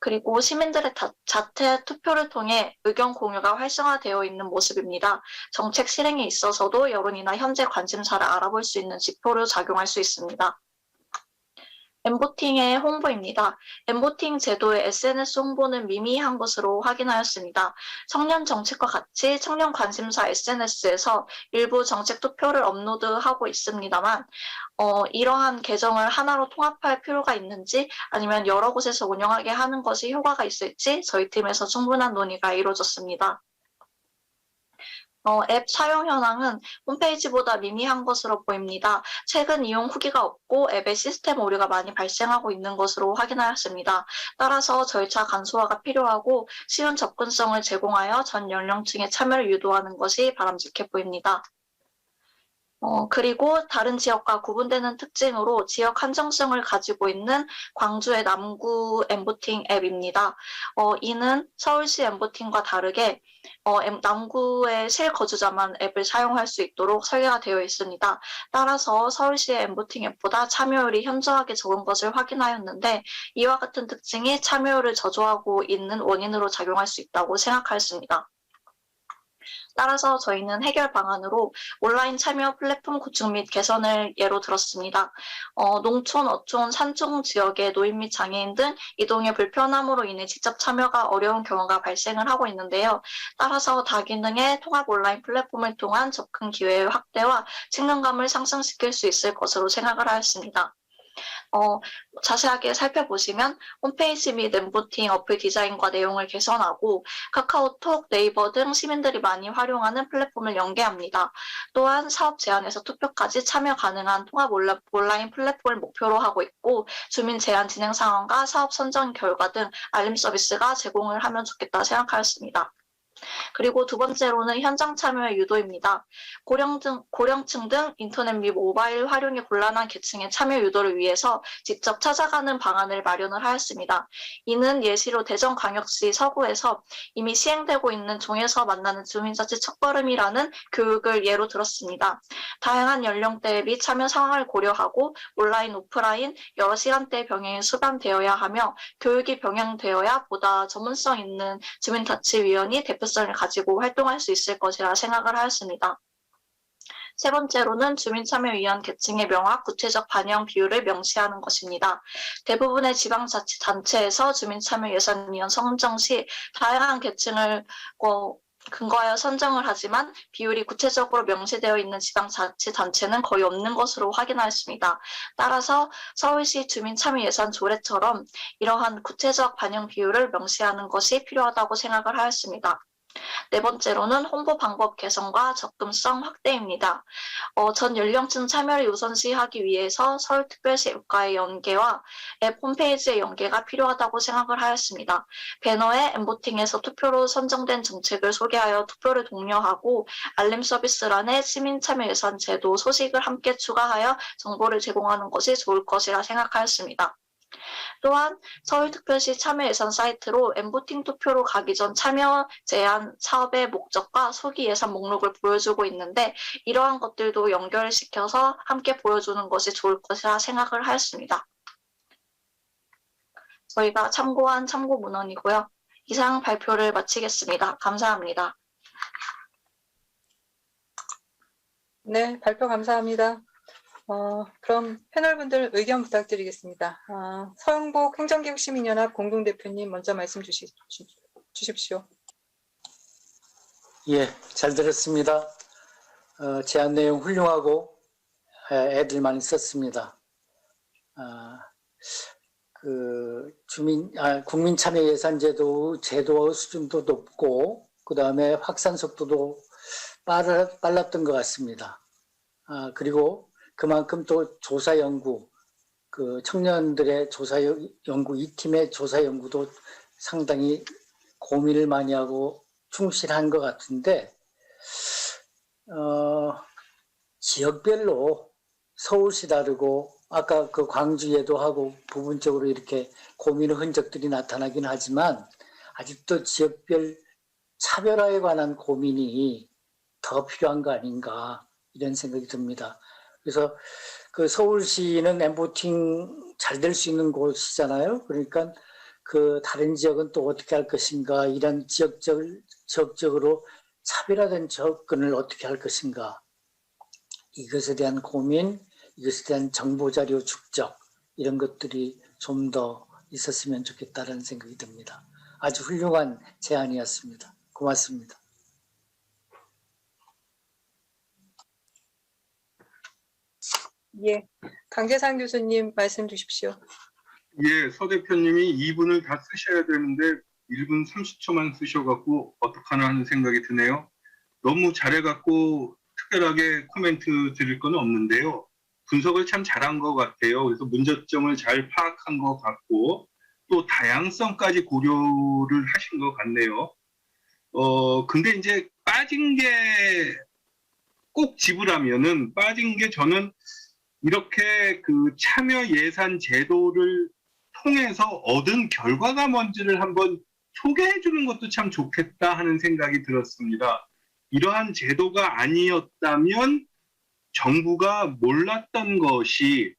그리고 시민들의 자체 투표를 통해 의견 공유가 활성화되어 있는 모습입니다. 정책 실행에 있어서도 여론이나 현재 관심사를 알아볼 수 있는 지표로 작용할 수 있습니다. 엠보팅의 홍보입니다. 엠보팅 제도의 SNS 홍보는 미미한 것으로 확인하였습니다. 청년 정책과 같이 청년 관심사 SNS에서 일부 정책 투표를 업로드하고 있습니다만 이러한 계정을 하나로 통합할 필요가 있는지 아니면 여러 곳에서 운영하게 하는 것이 효과가 있을지 저희 팀에서 충분한 논의가 이루어졌습니다. 앱 사용 현황은 홈페이지보다 미미한 것으로 보입니다. 최근 이용 후기가 없고 앱의 시스템 오류가 많이 발생하고 있는 것으로 확인하였습니다. 따라서 절차 간소화가 필요하고 쉬운 접근성을 제공하여 전 연령층의 참여를 유도하는 것이 바람직해 보입니다. 그리고 다른 지역과 구분되는 특징으로 지역 한정성을 가지고 있는 광주의 남구 엠보팅 앱입니다. 이는 서울시 엠보팅과 다르게 남구의 실거주자만 앱을 사용할 수 있도록 설계가 되어 있습니다. 따라서 서울시의 엠보팅 앱보다 참여율이 현저하게 적은 것을 확인하였는데 이와 같은 특징이 참여율을 저조하고 있는 원인으로 작용할 수 있다고 생각하였습니다. 따라서 저희는 해결 방안으로 온라인 참여 플랫폼 구축 및 개선을 예로 들었습니다. 농촌, 어촌, 산촌 지역의 노인 및 장애인 등 이동의 불편함으로 인해 직접 참여가 어려운 경우가 발생을 하고 있는데요. 따라서 다기능의 통합 온라인 플랫폼을 통한 접근 기회의 확대와 친근감을 상승시킬 수 있을 것으로 생각을 하였습니다. 자세하게 살펴보시면 홈페이지 및 엠보팅 어플 디자인과 내용을 개선하고 카카오톡, 네이버 등 시민들이 많이 활용하는 플랫폼을 연계합니다. 또한 사업 제안에서 투표까지 참여 가능한 통합 온라인 플랫폼을 목표로 하고 있고 주민 제안 진행 상황과 사업 선정 결과 등 알림 서비스가 제공을 하면 좋겠다 생각하였습니다. 그리고 두 번째로는 현장 참여의 유도입니다. 고령층 등 인터넷 및 모바일 활용이 곤란한 계층의 참여 유도를 위해서 직접 찾아가는 방안을 마련을 하였습니다. 이는 예시로 대전광역시 서구에서 이미 시행되고 있는 종에서 만나는 주민자치 첫걸음이라는 교육을 예로 들었습니다. 다양한 연령대 및 참여 상황을 고려하고 온라인, 오프라인 여러 시간대 병행이 수반되어야 하며 교육이 병행되어야 보다 전문성 있는 주민자치위원이 대표성을 가지고 활동할 수 있을 것이라 생각을 하였습니다. 세 번째로는 주민참여위원 계층의 명확, 구체적 반영 비율을 명시하는 것입니다. 대부분의 지방자치단체에서 주민참여예산위원 선정 시 다양한 계층을 근거하여 선정을 하지만 비율이 구체적으로 명시되어 있는 지방자치단체는 거의 없는 것으로 확인하였습니다. 따라서 서울시 주민참여예산 조례처럼 이러한 구체적 반영 비율을 명시하는 것이 필요하다고 생각을 하였습니다. 네 번째로는 홍보 방법 개선과 접근성 확대입니다. 전 연령층 참여를 우선시하기 위해서 서울특별시 앱과의 연계와 앱 홈페이지의 연계가 필요하다고 생각을 하였습니다. 배너에 엠보팅에서 투표로 선정된 정책을 소개하여 투표를 독려하고 알림 서비스란에 시민 참여 예산 제도 소식을 함께 추가하여 정보를 제공하는 것이 좋을 것이라 생각하였습니다. 또한 서울특별시 참여예산 사이트로 엠보팅 투표로 가기 전 참여 제한 사업의 목적과 소기 예산 목록을 보여주고 있는데 이러한 것들도 연결시켜서 함께 보여주는 것이 좋을 것이라 생각을 하였습니다. 저희가 참고한 참고 문헌이고요. 이상 발표를 마치겠습니다. 감사합니다. 네, 발표 감사합니다. 그럼 패널분들 의견 부탁드리겠습니다. 서영복 행정기획시민연합 공동대표님 먼저 말씀 주십시오. 예, 잘 들었습니다. 제안 내용 훌륭하고 애들 많이 썼습니다. 국민참여예산제도 제도 수준도 높고 그 다음에 확산 속도도 빨랐던 것 같습니다. 그리고 그만큼 또 조사 연구, 그 청년들의 조사 연구, 이 팀의 조사 연구도 상당히 고민을 많이 하고 충실한 것 같은데, 지역별로 서울시 다르고, 아까 그 광주에도 하고 부분적으로 이렇게 고민의 흔적들이 나타나긴 하지만, 아직도 지역별 차별화에 관한 고민이 더 필요한 거 아닌가, 이런 생각이 듭니다. 그래서 그 서울시는 엠보팅 잘 될 수 있는 곳이잖아요. 그러니까 그 다른 지역은 또 어떻게 할 것인가, 이런 지역적으로 차별화된 접근을 어떻게 할 것인가, 이것에 대한 고민, 이것에 대한 정보자료 축적, 이런 것들이 좀 더 있었으면 좋겠다는 생각이 듭니다. 아주 훌륭한 제안이었습니다. 고맙습니다. 예, 강재상 교수님 말씀 주십시오. 예, 서 대표님이 2분을 다 쓰셔야 되는데 1분 30초만 쓰셔갖고 어떡하나 하는 생각이 드네요. 너무 잘해갖고 특별하게 코멘트 드릴 건 없는데요. 분석을 참 잘한 것 같아요. 그래서 문제점을 잘 파악한 것 같고 또 다양성까지 고려를 하신 것 같네요. 근데 이제 빠진 게 꼭 집으라면은 빠진 게 저는 이렇게 그 참여 예산 제도를 통해서 얻은 결과가 뭔지를 한번 소개해 주는 것도 참 좋겠다 하는 생각이 들었습니다. 이러한 제도가 아니었다면 정부가 몰랐던 것이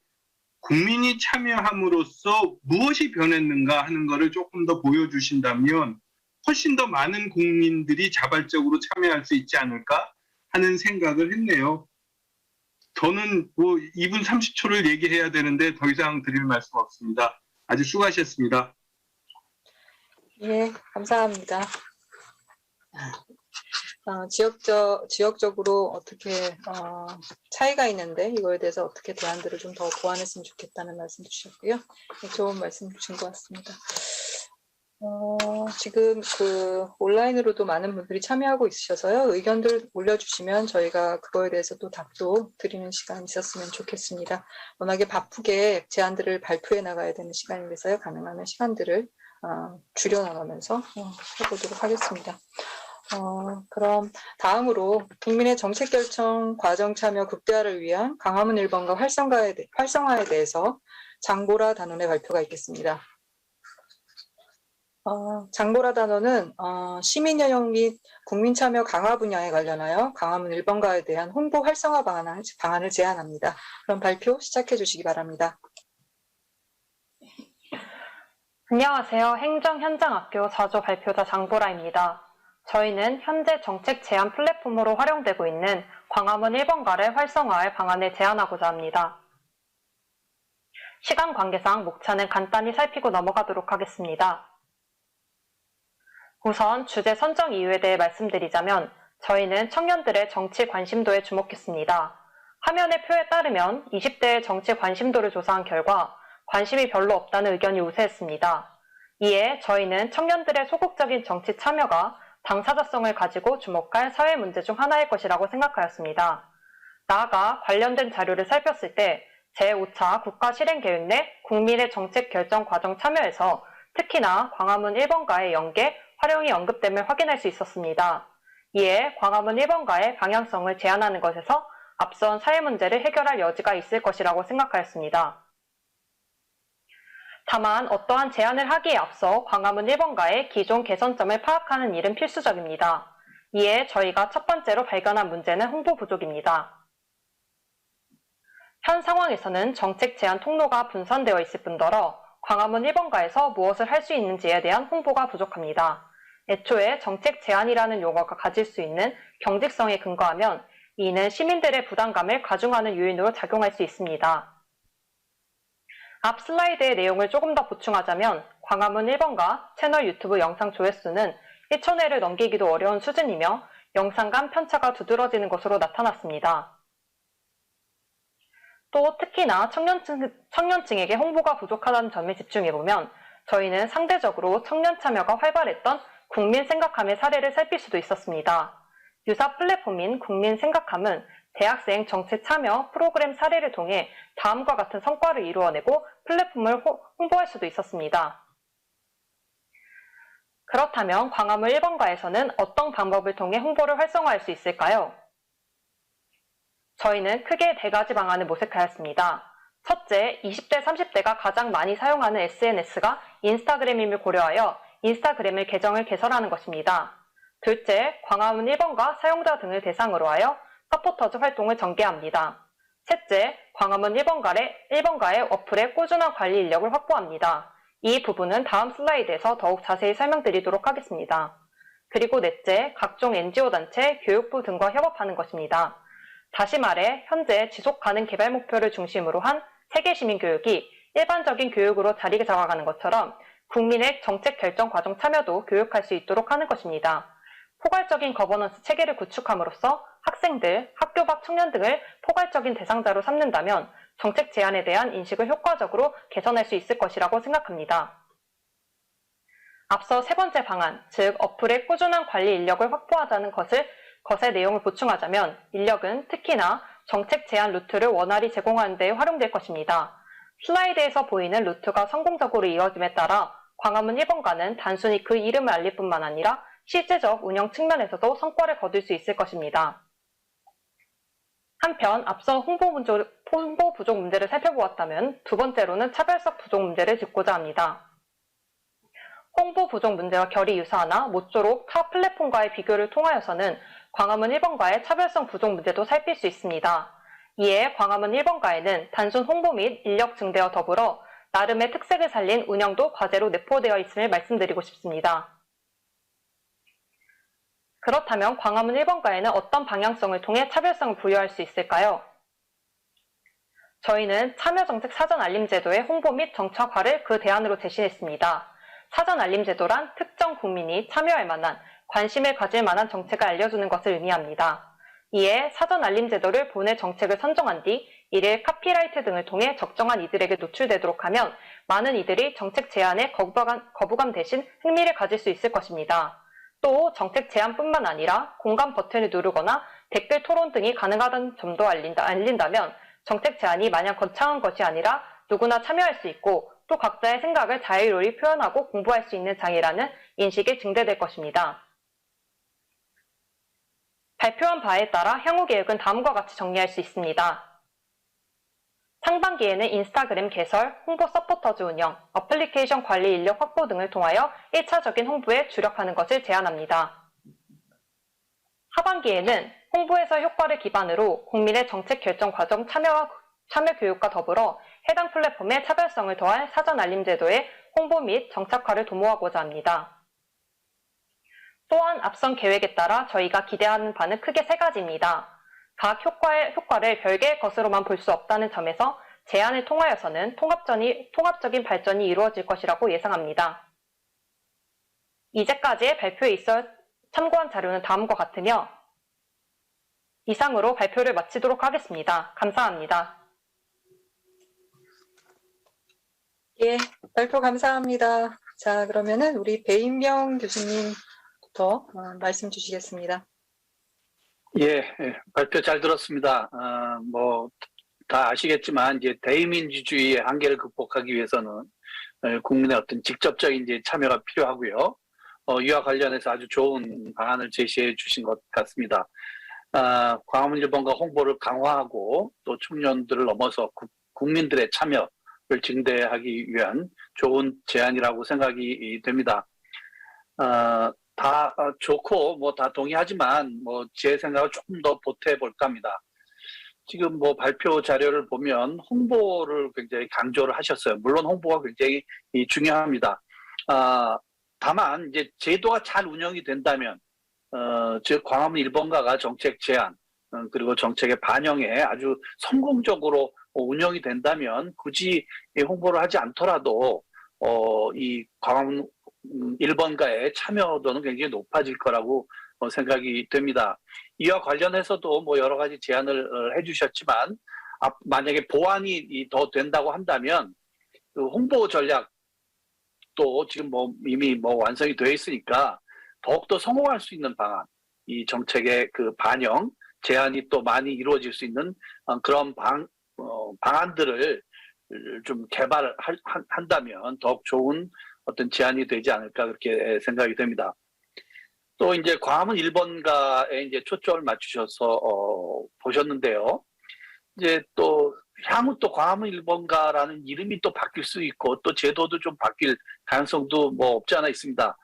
국민이 참여함으로써 무엇이 변했는가 하는 것을 조금 더 보여주신다면 훨씬 더 많은 국민들이 자발적으로 참여할 수 있지 않을까 하는 생각을 했네요. 저는 뭐 2분 30초를 얘기해야 되는데 더 이상 드릴 말씀 없습니다. 아주 수고하셨습니다. 예, 감사합니다. 지역적으로 어떻게 차이가 있는데 이거에 대해서 어떻게 대안들을 좀 더 보완했으면 좋겠다는 말씀 주셨고요. 네, 좋은 말씀 주신 것 같습니다. 지금 그 온라인으로도 많은 분들이 참여하고 있으셔서요. 의견들 올려주시면 저희가 그거에 대해서 또 답도 드리는 시간이 있었으면 좋겠습니다. 워낙에 바쁘게 제안들을 발표해 나가야 되는 시간이라서요. 가능하면 시간들을 줄여나가면서 해보도록 하겠습니다. 그럼 다음으로 국민의 정책 결정 과정 참여 극대화를 위한 광화문 1번가 활성화에 대해서 장보라 단원의 발표가 있겠습니다. 장보라 단원은 시민연령 및 국민참여 강화 분야에 관련하여 광화문 1번가에 대한 홍보 활성화 방안을 제안합니다. 그럼 발표 시작해 주시기 바랍니다. 안녕하세요. 행정현장학교 자조 발표자 장보라입니다. 저희는 현재 정책 제안 플랫폼으로 활용되고 있는 광화문 1번가를 활성화할 방안을 제안하고자 합니다. 시간 관계상 목차는 간단히 살피고 넘어가도록 하겠습니다. 우선 주제 선정 이유에 대해 말씀드리자면 저희는 청년들의 정치 관심도에 주목했습니다. 화면의 표에 따르면 20대의 정치 관심도를 조사한 결과 관심이 별로 없다는 의견이 우세했습니다. 이에 저희는 청년들의 소극적인 정치 참여가 당사자성을 가지고 주목할 사회 문제 중 하나일 것이라고 생각하였습니다. 나아가 관련된 자료를 살폈을 때 제5차 국가실행계획 내 국민의 정책 결정 과정 참여에서 특히나 광화문 1번가의 연계, 활용이 언급됨을 확인할 수 있었습니다. 이에 광화문 1번가의 방향성을 제안하는 것에서 앞선 사회 문제를 해결할 여지가 있을 것이라고 생각하였습니다. 다만 어떠한 제안을 하기에 앞서 광화문 1번가의 기존 개선점을 파악하는 일은 필수적입니다. 이에 저희가 첫 번째로 발견한 문제는 홍보 부족입니다. 현 상황에서는 정책 제안 통로가 분산되어 있을 뿐더러 광화문 1번가에서 무엇을 할 수 있는지에 대한 홍보가 부족합니다. 애초에 정책 제안이라는 용어가 가질 수 있는 경직성에 근거하면 이는 시민들의 부담감을 가중하는 요인으로 작용할 수 있습니다. 앞 슬라이드의 내용을 조금 더 보충하자면 광화문 1번가 채널 유튜브 영상 조회수는 1,000회를 넘기기도 어려운 수준이며 영상 간 편차가 두드러지는 것으로 나타났습니다. 또 특히나 청년층에게 홍보가 부족하다는 점에 집중해보면 저희는 상대적으로 청년 참여가 활발했던 국민 생각함의 사례를 살필 수도 있었습니다. 유사 플랫폼인 국민 생각함은 대학생 정책 참여 프로그램 사례를 통해 다음과 같은 성과를 이루어내고 플랫폼을 홍보할 수도 있었습니다. 그렇다면 광화문 1번가에서는 어떤 방법을 통해 홍보를 활성화할 수 있을까요? 저희는 크게 4가지 방안을 모색하였습니다. 첫째, 20대, 30대가 가장 많이 사용하는 SNS가 인스타그램임을 고려하여 인스타그램을 계정을 개설하는 것입니다. 둘째, 광화문 1번가 사용자 등을 대상으로 하여 서포터즈 활동을 전개합니다. 셋째, 광화문 1번가의 어플의 꾸준한 관리 인력을 확보합니다. 이 부분은 다음 슬라이드에서 더욱 자세히 설명드리도록 하겠습니다. 그리고 넷째, 각종 NGO 단체, 교육부 등과 협업하는 것입니다. 다시 말해 현재 지속가능 개발 목표를 중심으로 한 세계시민교육이 일반적인 교육으로 자리 잡아가는 것처럼 국민의 정책 결정 과정 참여도 교육할 수 있도록 하는 것입니다. 포괄적인 거버넌스 체계를 구축함으로써 학생들, 학교 밖 청년 등을 포괄적인 대상자로 삼는다면 정책 제안에 대한 인식을 효과적으로 개선할 수 있을 것이라고 생각합니다. 앞서 세 번째 방안, 즉 어플의 꾸준한 관리 인력을 확보하자는 것의 내용을 보충하자면 인력은 특히나 정책 제안 루트를 원활히 제공하는 데 활용될 것입니다. 슬라이드에서 보이는 루트가 성공적으로 이어짐에 따라 광화문 1번가는 단순히 그 이름을 알릴 뿐만 아니라 실제적 운영 측면에서도 성과를 거둘 수 있을 것입니다. 한편 앞서 홍보 부족 문제를 살펴보았다면 두 번째로는 차별성 부족 문제를 짚고자 합니다. 홍보 부족 문제와 결이 유사하나 모쪼록 타 플랫폼과의 비교를 통하여서는 광화문 1번가의 차별성 부족 문제도 살필 수 있습니다. 이에 광화문 1번가에는 단순 홍보 및 인력 증대와 더불어 나름의 특색을 살린 운영도 과제로 내포되어 있음을 말씀드리고 싶습니다. 그렇다면 광화문 1번가에는 어떤 방향성을 통해 차별성을 부여할 수 있을까요? 저희는 참여정책 사전알림제도의 홍보 및 정착화를 그 대안으로 제시했습니다. 사전알림제도란 특정 국민이 참여할 만한, 관심을 가질 만한 정책을 알려주는 것을 의미합니다. 이에 사전알림제도를 본의 정책을 선정한 뒤 이를 카피라이트 등을 통해 적정한 이들에게 노출되도록 하면 많은 이들이 정책 제안에 거부감 대신 흥미를 가질 수 있을 것입니다. 또 정책 제안뿐만 아니라 공감 버튼을 누르거나 댓글 토론 등이 가능하다는 점도 알린다면 정책 제안이 마냥 거창한 것이 아니라 누구나 참여할 수 있고 또 각자의 생각을 자유로이 표현하고 공부할 수 있는 장이라는 인식이 증대될 것입니다. 발표한 바에 따라 향후 계획은 다음과 같이 정리할 수 있습니다. 상반기에는 인스타그램 개설, 홍보 서포터즈 운영, 어플리케이션 관리 인력 확보 등을 통하여 1차적인 홍보에 주력하는 것을 제안합니다. 하반기에는 홍보에서 효과를 기반으로 국민의 정책 결정 과정 참여 교육과 더불어 해당 플랫폼의 차별성을 더할 사전알림제도의 홍보 및 정착화를 도모하고자 합니다. 또한 앞선 계획에 따라 저희가 기대하는 바는 크게 3가지입니다. 각 효과를 별개의 것으로만 볼 수 없다는 점에서 제안을 통하여서는 통합적인 발전이 이루어질 것이라고 예상합니다. 이제까지의 발표에 있어 참고한 자료는 다음과 같으며 이상으로 발표를 마치도록 하겠습니다. 감사합니다. 예, 발표 감사합니다. 자, 그러면은 우리 배인명 교수님 부터 말씀 주시겠습니다. 예, 발표 잘 들었습니다. 다 아시겠지만 이제 대의민주주의의 한계를 극복하기 위해서는 국민의 어떤 직접적인 이제 참여가 필요하고요. 이와 관련해서 아주 좋은 방안을 제시해 주신 것 같습니다. 광화문 1번가 홍보를 강화하고 또 청년들을 넘어서 국민들의 참여를 증대하기 위한 좋은 제안이라고 생각이 됩니다. 다 좋고 다 동의하지만 제 생각을 조금 더 보태볼까 합니다. 지금 발표 자료를 보면 홍보를 굉장히 강조를 하셨어요. 물론 홍보가 굉장히 중요합니다. 다만 이제 제도가 잘 운영이 된다면 즉 광화문 1번가가 정책 제안 그리고 정책의 반영에 아주 성공적으로 운영이 된다면 굳이 홍보를 하지 않더라도 이 광화문 1번가의 참여도는 굉장히 높아질 거라고 생각이 됩니다. 이와 관련해서도 여러 가지 제안을 해주셨지만 만약에 보완이 더 된다고 한다면 그 홍보 전략도 지금 이미 완성이 되어 있으니까 더욱더 성공할 수 있는 방안, 이 정책의 그 반영, 제안이 또 많이 이루어질 수 있는 그런 방안들을 좀 개발한다면 더욱 좋은 어떤 제안이 되지 않을까 그렇게 생각이 됩니다. 또 이제 광화문 1번가에 이제 초점을 맞추셔서 보셨는데요. 이제 또 향후 또 광화문 1번가라는 이름이 또 바뀔 수 있고 또 제도도 좀 바뀔 가능성도 없지 않아 있습니다.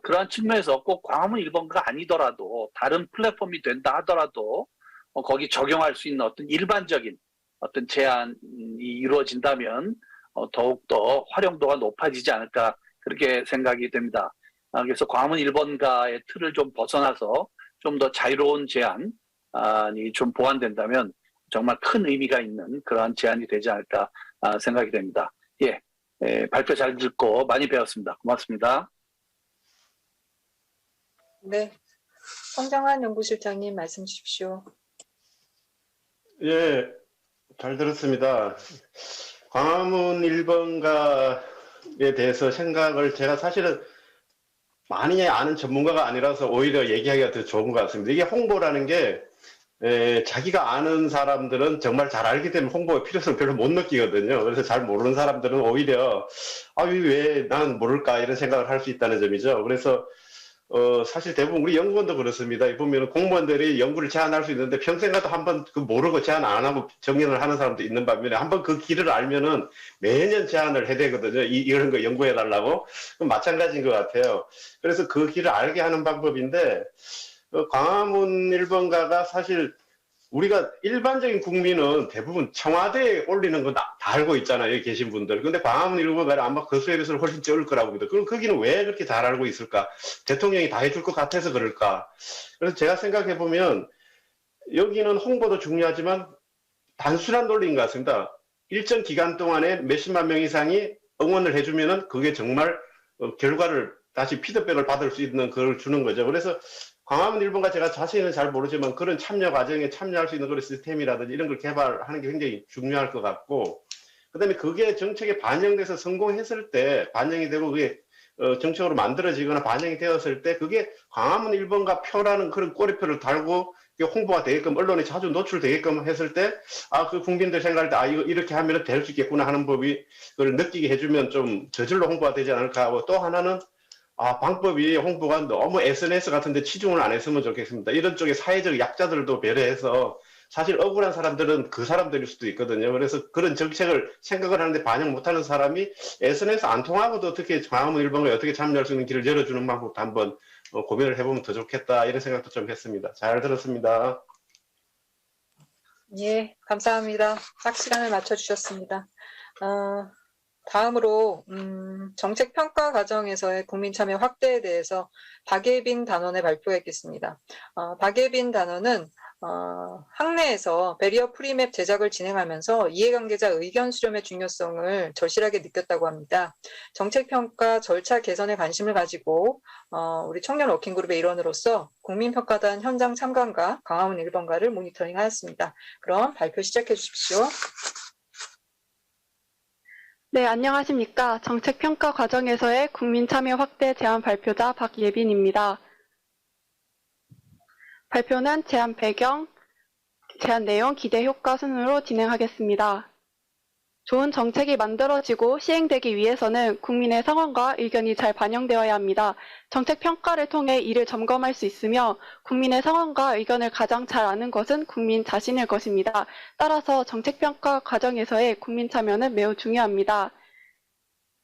그러한 측면에서 꼭 광화문 1번가가 아니더라도 다른 플랫폼이 된다 하더라도 거기 적용할 수 있는 어떤 일반적인 어떤 제안이 이루어진다면 더욱더 활용도가 높아지지 않을까 그렇게 생각이 됩니다. 그래서 광화문 1번가의 틀을 좀 벗어나서 좀 더 자유로운 제안이 좀 보완된다면 정말 큰 의미가 있는 그러한 제안이 되지 않을까 생각이 됩니다. 발표 잘 듣고 많이 배웠습니다. 고맙습니다. 네, 성정환 연구실장님 말씀 주십시오. 예, 잘 들었습니다. 광화문 1번가에 대해서 생각을 제가 사실은 많이 아는 전문가가 아니라서 오히려 얘기하기가 더 좋은 것 같습니다. 이게 홍보라는 게 자기가 아는 사람들은 정말 잘 알기 때문에 홍보의 필요성을 별로 못 느끼거든요. 그래서 잘 모르는 사람들은 오히려 왜 나는 모를까 이런 생각을 할 수 있다는 점이죠. 그래서 사실 대부분 우리 연구원도 그렇습니다. 보면 공무원들이 연구를 제안할 수 있는데 평생 가도 한번 모르고 제안 안 하고 정리를 하는 사람도 있는 반면에 한번 그 길을 알면은 매년 제안을 해야 되거든요. 이런 거 연구해 달라고. 마찬가지인 것 같아요. 그래서 그 길을 알게 하는 방법인데 광화문 1번가가 사실 우리가 일반적인 국민은 대부분 청와대에 올리는 거 다 알고 있잖아요. 여기 계신 분들. 근데 광화문 1번가는 아마 그 수에 비해서는 훨씬 적을 거라고 봅니다. 그럼 거기는 왜 그렇게 잘 알고 있을까? 대통령이 다 해줄 것 같아서 그럴까? 그래서 제가 생각해 보면 여기는 홍보도 중요하지만 단순한 논리인 것 같습니다. 일정 기간 동안에 몇십만 명 이상이 응원을 해주면은 그게 정말 결과를 다시 피드백을 받을 수 있는 그걸 주는 거죠. 그래서 광화문 1번가 제가 자세히는 잘 모르지만 그런 참여 과정에 참여할 수 있는 그런 시스템이라든지 이런 걸 개발하는 게 굉장히 중요할 것 같고, 그 다음에 그게 정책에 반영돼서 성공했을 때, 반영이 되고 그게 정책으로 만들어지거나 반영이 되었을 때 그게 광화문 1번가 표라는 그런 꼬리표를 달고 홍보가 되게끔 언론에 자주 노출되게끔 했을 때 그 국민들 생각할 때 이거 이렇게 하면 될 수 있겠구나 하는 법이 그걸 느끼게 해주면 좀 저절로 홍보가 되지 않을까 하고, 또 하나는 방법이 홍보가 너무 SNS 같은데 치중을 안 했으면 좋겠습니다. 이런 쪽에 사회적 약자들도 배려해서 사실 억울한 사람들은 그 사람들일 수도 있거든요. 그래서 그런 정책을 생각을 하는데 반영 못하는 사람이 SNS 안 통하고도 어떻게 광화문 1번가에 어떻게 참여할 수 있는 길을 열어주는 방법도 한번 고민을 해보면 더 좋겠다 이런 생각도 좀 했습니다. 잘 들었습니다. 예, 감사합니다. 딱 시간을 맞춰주셨습니다. 다음으로 정책 평가 과정에서의 국민 참여 확대에 대해서 박예빈 단원의 발표가 있겠습니다. 박예빈 단원은 학내에서 베리어 프리맵 제작을 진행하면서 이해관계자 의견 수렴의 중요성을 절실하게 느꼈다고 합니다. 정책평가 절차 개선에 관심을 가지고 우리 청년 워킹그룹의 일원으로서 국민평가단 현장 참관과 광화문 1번가를 모니터링하였습니다. 그럼 발표 시작해 주십시오. 네, 안녕하십니까. 정책평가 과정에서의 국민참여 확대 제안 발표자 박예빈입니다. 발표는 제안 배경, 제안 내용, 기대 효과 순으로 진행하겠습니다. 좋은 정책이 만들어지고 시행되기 위해서는 국민의 상황과 의견이 잘 반영되어야 합니다. 정책 평가를 통해 이를 점검할 수 있으며 국민의 상황과 의견을 가장 잘 아는 것은 국민 자신일 것입니다. 따라서 정책 평가 과정에서의 국민 참여는 매우 중요합니다.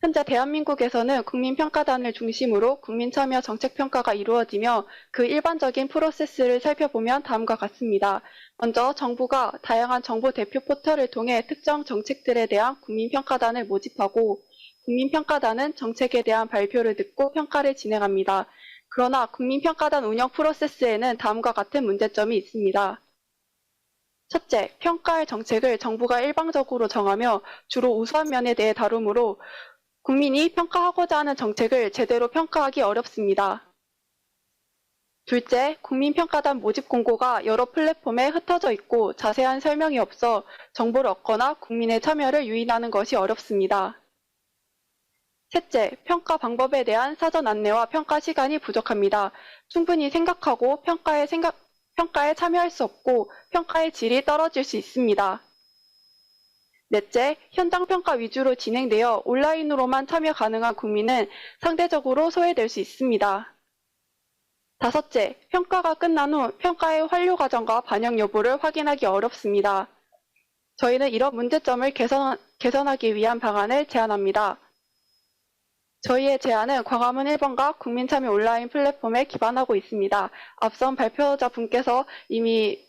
현재 대한민국에서는 국민평가단을 중심으로 국민참여 정책평가가 이루어지며 그 일반적인 프로세스를 살펴보면 다음과 같습니다. 먼저 정부가 다양한 정보 대표 포털을 통해 특정 정책들에 대한 국민평가단을 모집하고 국민평가단은 정책에 대한 발표를 듣고 평가를 진행합니다. 그러나 국민평가단 운영 프로세스에는 다음과 같은 문제점이 있습니다. 첫째, 평가할 정책을 정부가 일방적으로 정하며 주로 우수한 면에 대해 다루므로 국민이 평가하고자 하는 정책을 제대로 평가하기 어렵습니다. 둘째, 국민평가단 모집 공고가 여러 플랫폼에 흩어져 있고 자세한 설명이 없어 정보를 얻거나 국민의 참여를 유인하는 것이 어렵습니다. 셋째, 평가 방법에 대한 사전 안내와 평가 시간이 부족합니다. 충분히 생각하고 평가에 참여할 수 없고 평가의 질이 떨어질 수 있습니다. 넷째, 현장 평가 위주로 진행되어 온라인으로만 참여 가능한 국민은 상대적으로 소외될 수 있습니다. 다섯째, 평가가 끝난 후 평가의 완료 과정과 반영 여부를 확인하기 어렵습니다. 저희는 이런 문제점을 개선하기 위한 방안을 제안합니다. 저희의 제안은 광화문 1번가 국민참여 온라인 플랫폼에 기반하고 있습니다. 앞선 발표자 분께서 이미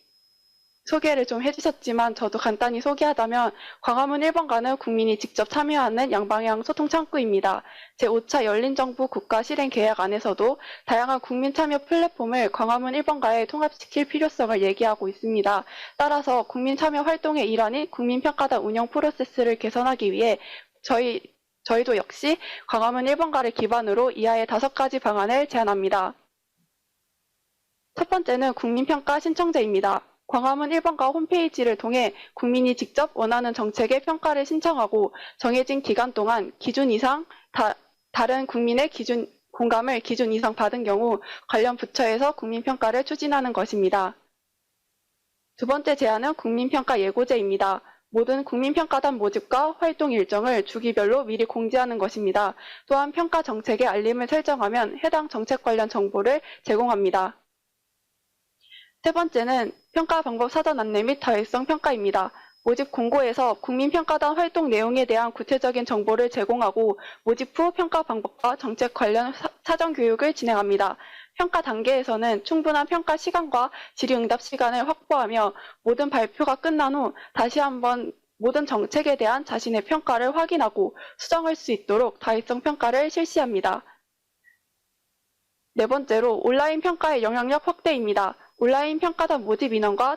소개를 좀 해주셨지만 저도 간단히 소개하자면 광화문 1번가는 국민이 직접 참여하는 양방향 소통 창구입니다. 제5차 열린정부 국가실행계획 안에서도 다양한 국민 참여 플랫폼을 광화문 1번가에 통합시킬 필요성을 얘기하고 있습니다. 따라서 국민 참여 활동의 일환인 국민평가단 운영 프로세스를 개선하기 위해 저희도 역시 광화문 1번가를 기반으로 이하의 5가지 방안을 제안합니다. 첫 번째는 국민평가 신청제입니다. 광화문 1번가 홈페이지를 통해 국민이 직접 원하는 정책의 평가를 신청하고 정해진 기간 동안 기준 이상 다른 국민의 공감을 기준 이상 받은 경우 관련 부처에서 국민평가를 추진하는 것입니다. 두 번째 제안은 국민평가 예고제입니다. 모든 국민평가단 모집과 활동 일정을 주기별로 미리 공지하는 것입니다. 또한 평가 정책의 알림을 설정하면 해당 정책 관련 정보를 제공합니다. 세 번째는 평가 방법 사전 안내 및 다율성 평가입니다. 모집 공고에서 국민평가단 활동 내용에 대한 구체적인 정보를 제공하고 모집 후 평가 방법과 정책 관련 사전 교육을 진행합니다. 평가 단계에서는 충분한 평가 시간과 질의응답 시간을 확보하며 모든 발표가 끝난 후 다시 한번 모든 정책에 대한 자신의 평가를 확인하고 수정할 수 있도록 다율성 평가를 실시합니다. 네 번째로 온라인 평가의 영향력 확대입니다. 온라인 평가단 모집 인원과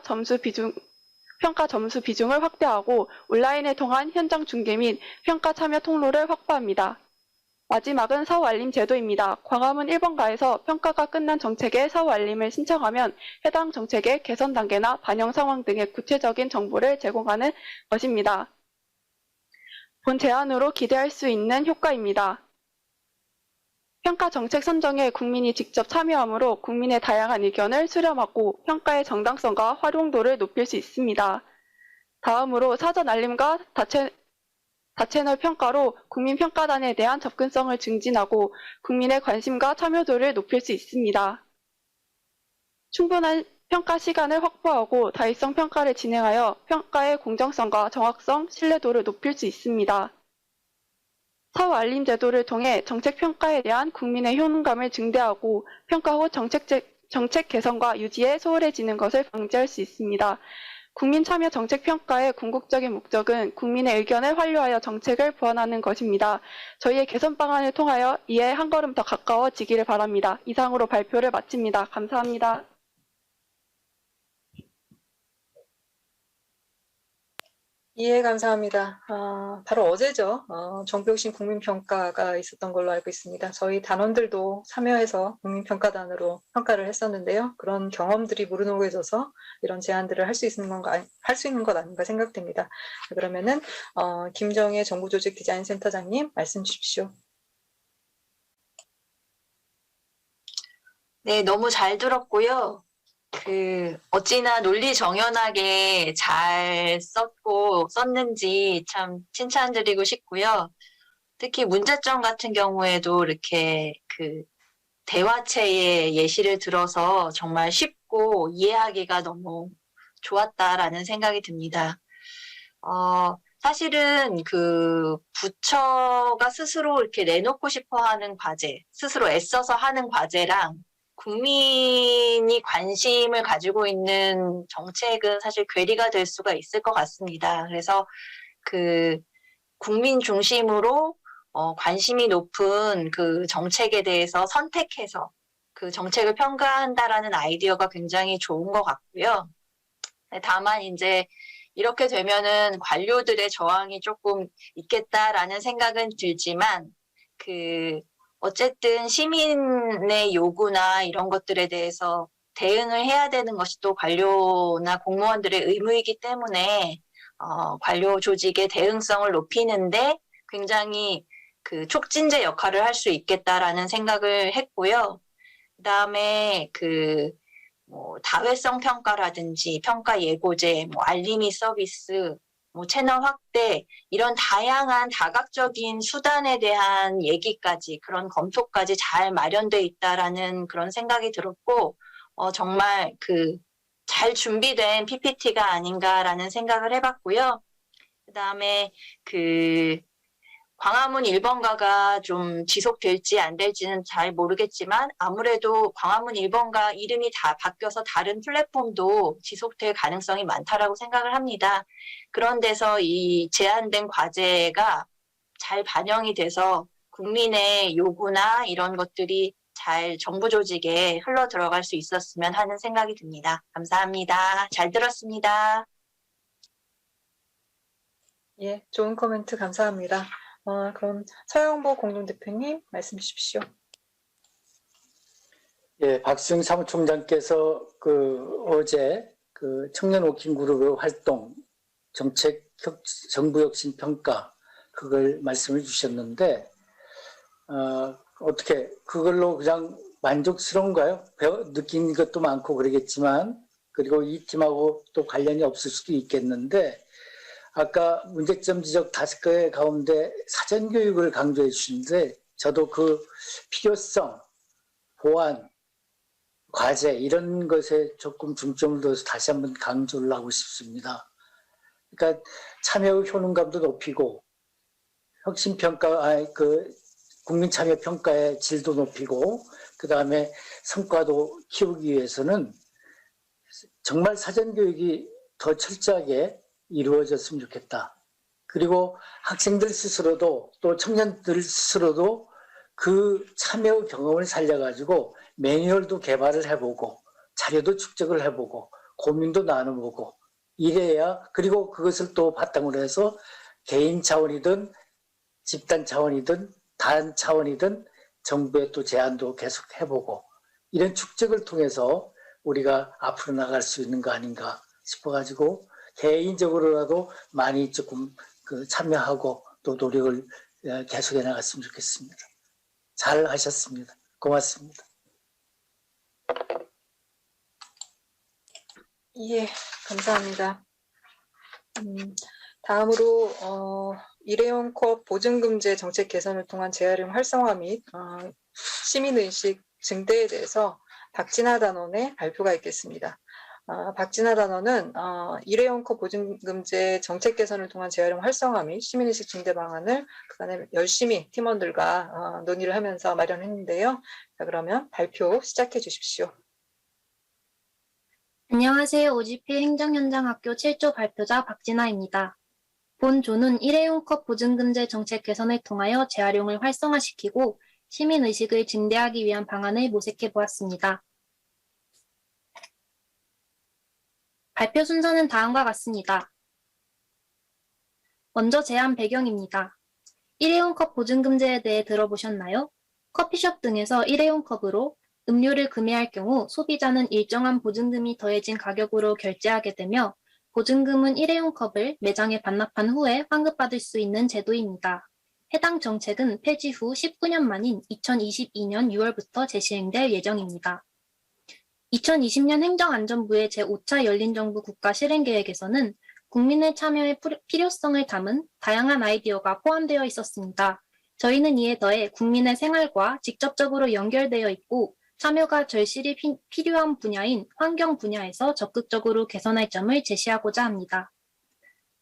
평가 점수 비중을 확대하고 온라인을 통한 현장 중계 및 평가 참여 통로를 확보합니다. 마지막은 사후 알림 제도입니다. 광화문 1번가에서 평가가 끝난 정책의 사후 알림을 신청하면 해당 정책의 개선 단계나 반영 상황 등의 구체적인 정보를 제공하는 것입니다. 본 제안으로 기대할 수 있는 효과입니다. 평가 정책 선정에 국민이 직접 참여하므로 국민의 다양한 의견을 수렴하고 평가의 정당성과 활용도를 높일 수 있습니다. 다음으로 사전 알림과 다채널 평가로 국민평가단에 대한 접근성을 증진하고 국민의 관심과 참여도를 높일 수 있습니다. 충분한 평가 시간을 확보하고 다율성 평가를 진행하여 평가의 공정성과 정확성, 신뢰도를 높일 수 있습니다. 사후 알림 제도를 통해 정책 평가에 대한 국민의 효능감을 증대하고 평가 후 정책 개선과 유지에 소홀해지는 것을 방지할 수 있습니다. 국민 참여 정책 평가의 궁극적인 목적은 국민의 의견을 활용하여 정책을 보완하는 것입니다. 저희의 개선 방안을 통하여 이에 한 걸음 더 가까워지기를 바랍니다. 이상으로 발표를 마칩니다. 감사합니다. 예, 감사합니다. 바로 어제죠. 정부혁신 국민평가가 있었던 걸로 알고 있습니다. 저희 단원들도 참여해서 국민평가단으로 평가를 했었는데요. 그런 경험들이 무르녹아져서 이런 제안들을 할 수 있는 것 아닌가 생각됩니다. 그러면은 김정혜 정부조직 디자인센터장님 말씀 주십시오. 네, 너무 잘 들었고요. 어찌나 논리 정연하게 잘 썼는지 참 칭찬드리고 싶고요. 특히 문제점 같은 경우에도 이렇게 대화체의 예시를 들어서 정말 쉽고 이해하기가 너무 좋았다라는 생각이 듭니다. 사실은 부처가 스스로 이렇게 내놓고 싶어 하는 과제, 스스로 애써서 하는 과제랑 국민이 관심을 가지고 있는 정책은 사실 괴리가 될 수가 있을 것 같습니다. 그래서 국민 중심으로 관심이 높은 정책에 대해서 선택해서 그 정책을 평가한다라는 아이디어가 굉장히 좋은 것 같고요. 다만 이제 이렇게 되면은 관료들의 저항이 조금 있겠다라는 생각은 들지만 어쨌든 시민의 요구나 이런 것들에 대해서 대응을 해야 되는 것이 또 관료나 공무원들의 의무이기 때문에 관료 조직의 대응성을 높이는데 굉장히 촉진제 역할을 할 수 있겠다라는 생각을 했고요. 그다음에 다회성 평가라든지 평가 예고제, 알림이 서비스, 채널 확대 이런 다양한 다각적인 수단에 대한 얘기까지 그런 검토까지 잘 마련돼 있다라는 그런 생각이 들었고 정말 잘 준비된 PPT가 아닌가라는 생각을 해봤고요. 그다음에 광화문 1번가가 좀 지속될지 안 될지는 잘 모르겠지만 아무래도 광화문 1번가 이름이 다 바뀌어서 다른 플랫폼도 지속될 가능성이 많다라고 생각을 합니다. 그런 데서 이 제안된 과제가 잘 반영이 돼서 국민의 요구나 이런 것들이 잘 정부 조직에 흘러 들어갈 수 있었으면 하는 생각이 듭니다. 감사합니다. 잘 들었습니다. 예, 좋은 코멘트 감사합니다. 그럼 서영보 공동대표님 말씀 주십시오. 예, 박수영 사무총장께서 어제 청년 워킹 그룹의 활동, 정부 혁신 평가 그걸 말씀해 주셨는데 어떻게 그걸로 그냥 만족스러운가요? 느낀 것도 많고 그러겠지만 그리고 이 팀하고 또 관련이 없을 수도 있겠는데 아까 문제점 지적 5개 가운데 사전교육을 강조해 주시는데 저도 필요성, 보안, 과제 이런 것에 조금 중점을 둬서 다시 한번 강조를 하고 싶습니다. 그러니까 참여의 효능감도 높이고 혁신평가, 국민참여평가의 질도 높이고 그다음에 성과도 키우기 위해서는 정말 사전교육이 더 철저하게 이루어졌으면 좋겠다. 그리고 학생들 스스로도 또 청년들 스스로도 참여 경험을 살려가지고 매뉴얼도 개발을 해보고 자료도 축적을 해보고 고민도 나눠보고 이래야 그리고 그것을 또 바탕으로 해서 개인 차원이든 집단 차원이든 단 차원이든 정부의 또 제안도 계속 해보고 이런 축적을 통해서 우리가 앞으로 나갈 수 있는 거 아닌가 싶어가지고 개인적으로라도 많이 조금 참여하고 또 노력을 계속해 나갔으면 좋겠습니다. 잘 하셨습니다. 고맙습니다. 예, 감사합니다. 다음으로 일회용 컵 보증금제 정책 개선을 통한 재활용 활성화 및 시민의식 증대에 대해서 박진아 단원의 발표가 있겠습니다. 박진아 단원은 일회용 컵 보증금제 정책 개선을 통한 재활용 활성화 및 시민의식 증대 방안을 그간에 열심히 팀원들과 논의를 하면서 마련했는데요. 자, 그러면 발표 시작해 주십시오. 안녕하세요. OGP 행정현장학교 7조 발표자 박진아입니다. 본조는 일회용 컵 보증금제 정책 개선을 통하여 재활용을 활성화시키고 시민의식을 증대하기 위한 방안을 모색해 보았습니다. 발표 순서는 다음과 같습니다. 먼저 제안 배경입니다. 일회용 컵 보증금제에 대해 들어보셨나요? 커피숍 등에서 일회용 컵으로 음료를 구매할 경우 소비자는 일정한 보증금이 더해진 가격으로 결제하게 되며 보증금은 일회용 컵을 매장에 반납한 후에 환급받을 수 있는 제도입니다. 해당 정책은 폐지 후 19년 만인 2022년 6월부터 재시행될 예정입니다. 2020년 행정안전부의 제5차 열린정부 국가실행계획에서는 국민의 참여의 필요성을 담은 다양한 아이디어가 포함되어 있었습니다. 저희는 이에 더해 국민의 생활과 직접적으로 연결되어 있고 참여가 절실히 필요한 분야인 환경 분야에서 적극적으로 개선할 점을 제시하고자 합니다.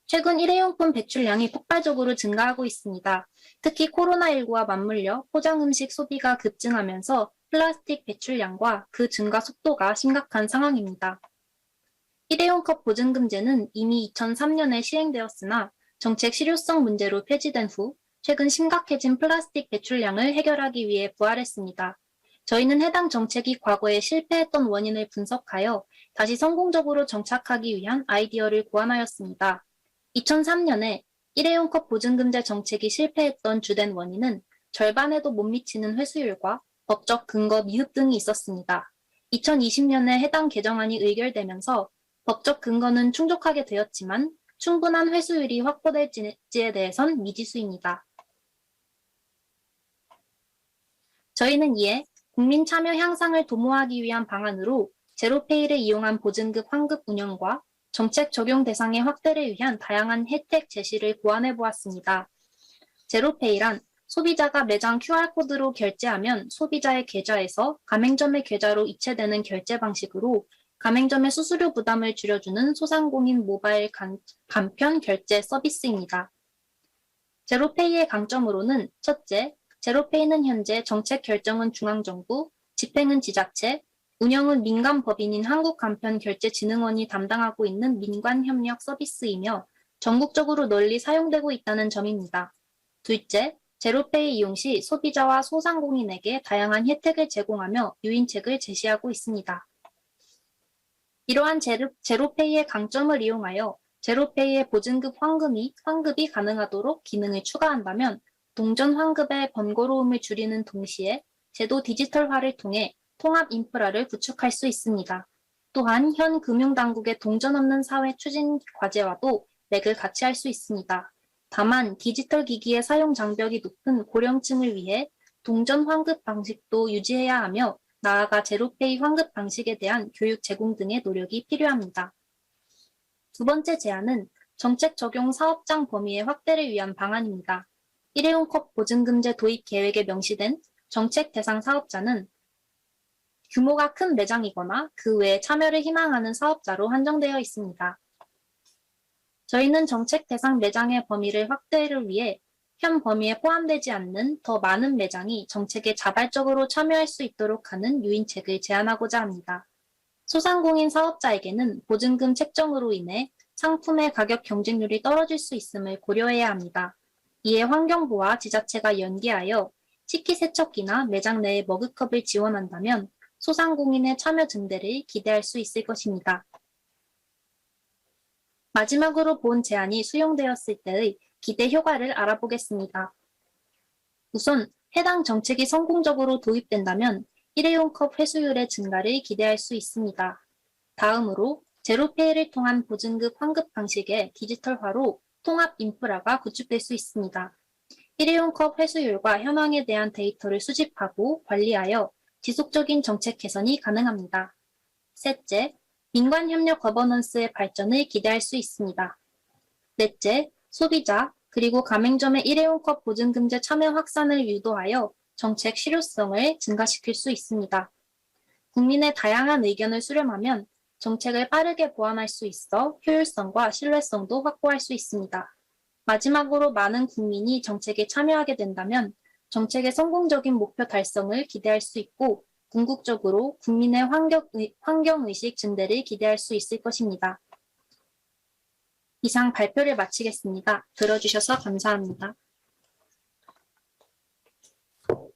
최근 일회용품 배출량이 폭발적으로 증가하고 있습니다. 특히 코로나19와 맞물려 포장음식 소비가 급증하면서 플라스틱 배출량과 그 증가 속도가 심각한 상황입니다. 일회용 컵 보증금제는 이미 2003년에 시행되었으나 정책 실효성 문제로 폐지된 후 최근 심각해진 플라스틱 배출량을 해결하기 위해 부활했습니다. 저희는 해당 정책이 과거에 실패했던 원인을 분석하여 다시 성공적으로 정착하기 위한 아이디어를 고안하였습니다. 2003년에 일회용 컵 보증금제 정책이 실패했던 주된 원인은 절반에도 못 미치는 회수율과 법적 근거 미흡 등이 있었습니다. 2020년에 해당 개정안이 의결되면서 법적 근거는 충족하게 되었지만 충분한 회수율이 확보될지에 대해선 미지수입니다. 저희는 이에 국민 참여 향상을 도모하기 위한 방안으로 제로페이를 이용한 보증금 환급 운영과 정책 적용 대상의 확대를 위한 다양한 혜택 제시를 고안해 보았습니다. 제로페이란 소비자가 매장 QR코드로 결제하면 소비자의 계좌에서 가맹점의 계좌로 이체되는 결제 방식으로 가맹점의 수수료 부담을 줄여주는 소상공인 모바일 간편 결제 서비스입니다. 제로페이의 강점으로는 첫째, 제로페이는 현재 정책 결정은 중앙정부, 집행은 지자체, 운영은 민간 법인인 한국간편결제진흥원이 담당하고 있는 민관협력 서비스이며 전국적으로 널리 사용되고 있다는 점입니다. 둘째, 제로페이 이용 시 소비자와 소상공인에게 다양한 혜택을 제공하며 유인책을 제시하고 있습니다. 이러한 제로페이의 강점을 이용하여 제로페이의 보증금 환급이 가능하도록 기능을 추가한다면 동전 환급의 번거로움을 줄이는 동시에 제도 디지털화를 통해 통합 인프라를 구축할 수 있습니다. 또한 현 금융당국의 동전 없는 사회 추진 과제와도 맥을 같이 할 수 있습니다. 다만 디지털 기기의 사용 장벽이 높은 고령층을 위해 동전 환급 방식도 유지해야 하며 나아가 제로페이 환급 방식에 대한 교육 제공 등의 노력이 필요합니다. 두 번째 제안은 정책 적용 사업장 범위의 확대를 위한 방안입니다. 일회용 컵 보증금제 도입 계획에 명시된 정책 대상 사업자는 규모가 큰 매장이거나 그 외에 참여를 희망하는 사업자로 한정되어 있습니다. 저희는 정책 대상 매장의 범위를 확대를 위해 현 범위에 포함되지 않는 더 많은 매장이 정책에 자발적으로 참여할 수 있도록 하는 유인책을 제안하고자 합니다. 소상공인 사업자에게는 보증금 책정으로 인해 상품의 가격 경쟁률이 떨어질 수 있음을 고려해야 합니다. 이에 환경부와 지자체가 연계하여 식기 세척기나 매장 내에 머그컵을 지원한다면 소상공인의 참여 증대를 기대할 수 있을 것입니다. 마지막으로 본 제안이 수용되었을 때의 기대 효과를 알아보겠습니다. 우선 해당 정책이 성공적으로 도입된다면 일회용 컵 회수율의 증가를 기대할 수 있습니다. 다음으로 제로페이를 통한 보증금 환급 방식의 디지털화로 통합 인프라가 구축될 수 있습니다. 일회용 컵 회수율과 현황에 대한 데이터를 수집하고 관리하여 지속적인 정책 개선이 가능합니다. 셋째, 민관협력 거버넌스의 발전을 기대할 수 있습니다. 넷째, 소비자 그리고 가맹점의 일회용 컵 보증금제 참여 확산을 유도하여 정책 실효성을 증가시킬 수 있습니다. 국민의 다양한 의견을 수렴하면 정책을 빠르게 보완할 수 있어 효율성과 신뢰성도 확보할 수 있습니다. 마지막으로 많은 국민이 정책에 참여하게 된다면 정책의 성공적인 목표 달성을 기대할 수 있고 궁극적으로 국민의 환경의식 증대를 기대할 수 있을 것입니다. 이상 발표를 마치겠습니다. 들어주셔서 감사합니다.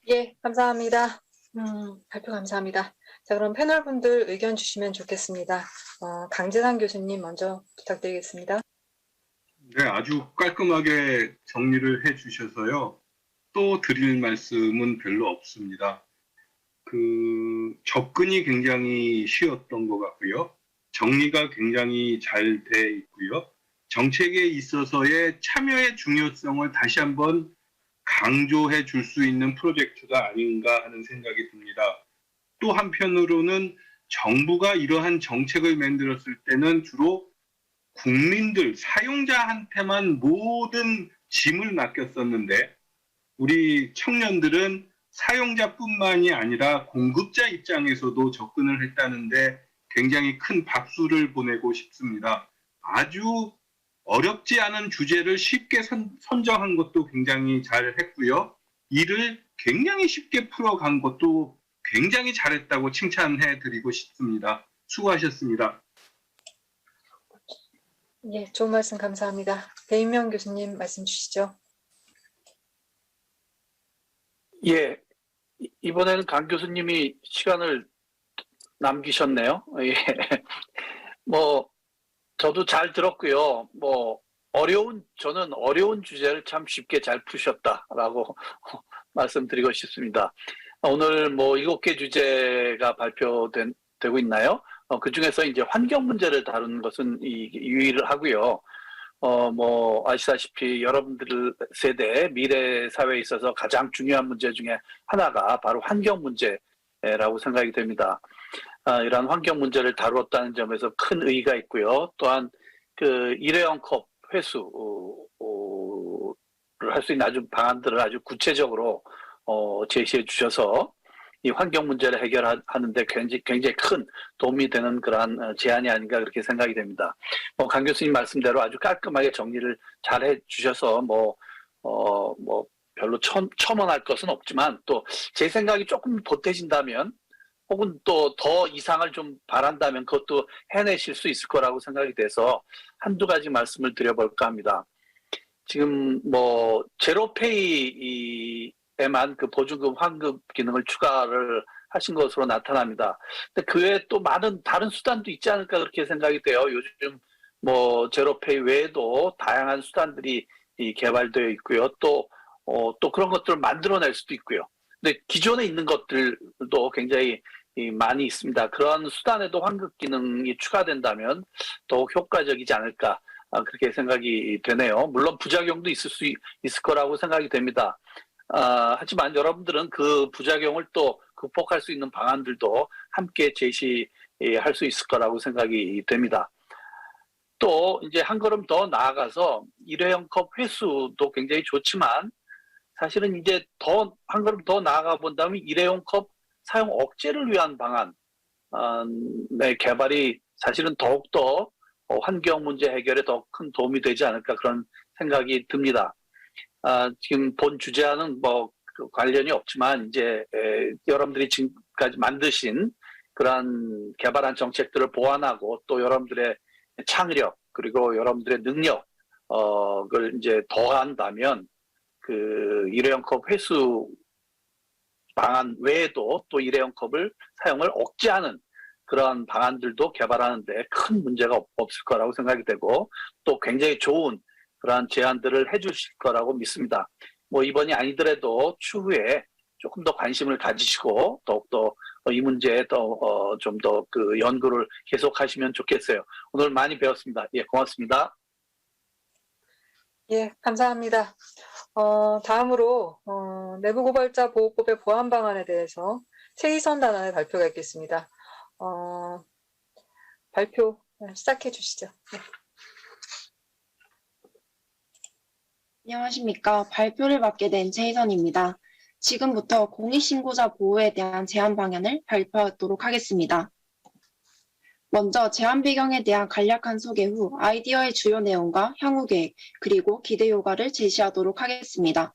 예, 감사합니다. 발표 감사합니다. 자, 그럼 패널분들 의견 주시면 좋겠습니다. 강재상 교수님 먼저 부탁드리겠습니다. 네, 아주 깔끔하게 정리를 해 주셔서요. 또 드릴 말씀은 별로 없습니다. 접근이 굉장히 쉬웠던 것 같고요. 정리가 굉장히 잘 돼 있고요. 정책에 있어서의 참여의 중요성을 다시 한번 강조해 줄 수 있는 프로젝트가 아닌가 하는 생각이 듭니다. 또 한편으로는 정부가 이러한 정책을 만들었을 때는 주로 국민들, 사용자한테만 모든 짐을 맡겼었는데 우리 청년들은 사용자뿐만이 아니라 공급자 입장에서도 접근을 했다는데 굉장히 큰 박수를 보내고 싶습니다. 아주 어렵지 않은 주제를 쉽게 선정한 것도 굉장히 잘 했고요. 이를 굉장히 쉽게 풀어간 것도 굉장히 잘했다고 칭찬해 드리고 싶습니다. 수고하셨습니다. 예, 좋은 말씀 감사합니다. 배인명 교수님 말씀 주시죠. 예, 이번에는 강 교수님이 시간을 남기셨네요. 예. 저도 잘 들었고요. 저는 어려운 주제를 참 쉽게 잘 푸셨다라고 말씀드리고 싶습니다. 오늘 7개 주제가 발표되고 있나요? 그 중에서 이제 환경 문제를 다루는 것은 유의를 하고요. 아시다시피 여러분들 세대 미래 사회에 있어서 가장 중요한 문제 중에 하나가 바로 환경 문제라고 생각이 됩니다. 이러한 환경 문제를 다루었다는 점에서 큰 의의가 있고요. 또한 일회용 컵 회수를 할 수 있는 아주 방안들을 아주 구체적으로 제시해 주셔서 이 환경 문제를 해결하는데 굉장히 큰 도움이 되는 그러한 제안이 아닌가 그렇게 생각이 됩니다. 강 교수님 말씀대로 아주 깔끔하게 정리를 잘 해주셔서 별로 첨언할 것은 없지만 또 제 생각이 조금 보태진다면 혹은 또 더 이상을 좀 바란다면 그것도 해내실 수 있을 거라고 생각이 돼서 한두 가지 말씀을 드려볼까 합니다. 지금 제로페이에만 그 보증금 환급 기능을 추가를 하신 것으로 나타납니다. 근데 그 외에 또 많은 다른 수단도 있지 않을까 그렇게 생각이 돼요. 요즘 제로페이 외에도 다양한 수단들이 개발되어 있고요. 또 그런 것들을 만들어낼 수도 있고요. 근데 기존에 있는 것들도 굉장히 많이 있습니다. 그런 수단에도 환급 기능이 추가된다면 더욱 효과적이지 않을까 그렇게 생각이 되네요. 물론 부작용도 있을 거라고 생각이 됩니다. 하지만 여러분들은 그 부작용을 또 극복할 수 있는 방안들도 함께 제시할 수 있을 거라고 생각이 됩니다. 또 이제 한 걸음 더 나아가서 일회용 컵 회수도 굉장히 좋지만 사실은 이제 한 걸음 더 나아가 본다면 일회용 컵 사용 억제를 위한 방안의 개발이 사실은 더욱더 환경 문제 해결에 더 큰 도움이 되지 않을까 그런 생각이 듭니다. 지금 본 주제와는 관련이 없지만 이제 여러분들이 지금까지 만드신 그러한 개발한 정책들을 보완하고 또 여러분들의 창의력 그리고 여러분들의 능력을 이제 더한다면 일회용 컵 회수 방안 외에도 또 일회용 컵을 사용을 억제하는 그런 방안들도 개발하는데 큰 문제가 없을 거라고 생각이 되고 또 굉장히 좋은 그러한 제안들을 해주실 거라고 믿습니다. 이번이 아니더라도 추후에 조금 더 관심을 가지시고 더욱더 이 문제에 좀 더 연구를 계속하시면 좋겠어요. 오늘 많이 배웠습니다. 예, 고맙습니다. 예, 감사합니다. 다음으로 내부고발자 보호법의 보완 방안에 대해서 최희선 단원의 발표가 있겠습니다. 발표 시작해 주시죠. 네. 안녕하십니까. 발표를 맡게 된 최희선입니다. 지금부터 공익신고자 보호에 대한 제안 방안을 발표하도록 하겠습니다. 먼저 제안 배경에 대한 간략한 소개 후 아이디어의 주요 내용과 향후 계획, 그리고 기대 효과를 제시하도록 하겠습니다.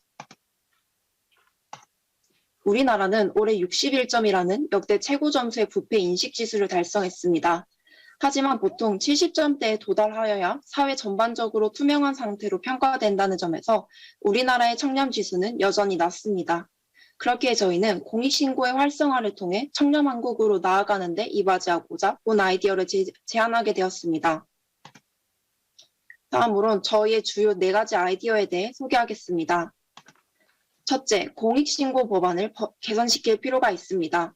우리나라는 올해 61점이라는 역대 최고 점수의 부패 인식 지수를 달성했습니다. 하지만 보통 70점대에 도달하여야 사회 전반적으로 투명한 상태로 평가된다는 점에서 우리나라의 청렴 지수는 여전히 낮습니다. 그렇기에 저희는 공익신고의 활성화를 통해 청렴 한국으로 나아가는 데 이바지하고자 본 아이디어를 제안하게 되었습니다. 다음으론 저희의 주요 4가지 아이디어에 대해 소개하겠습니다. 첫째, 공익신고 법안을 개선시킬 필요가 있습니다.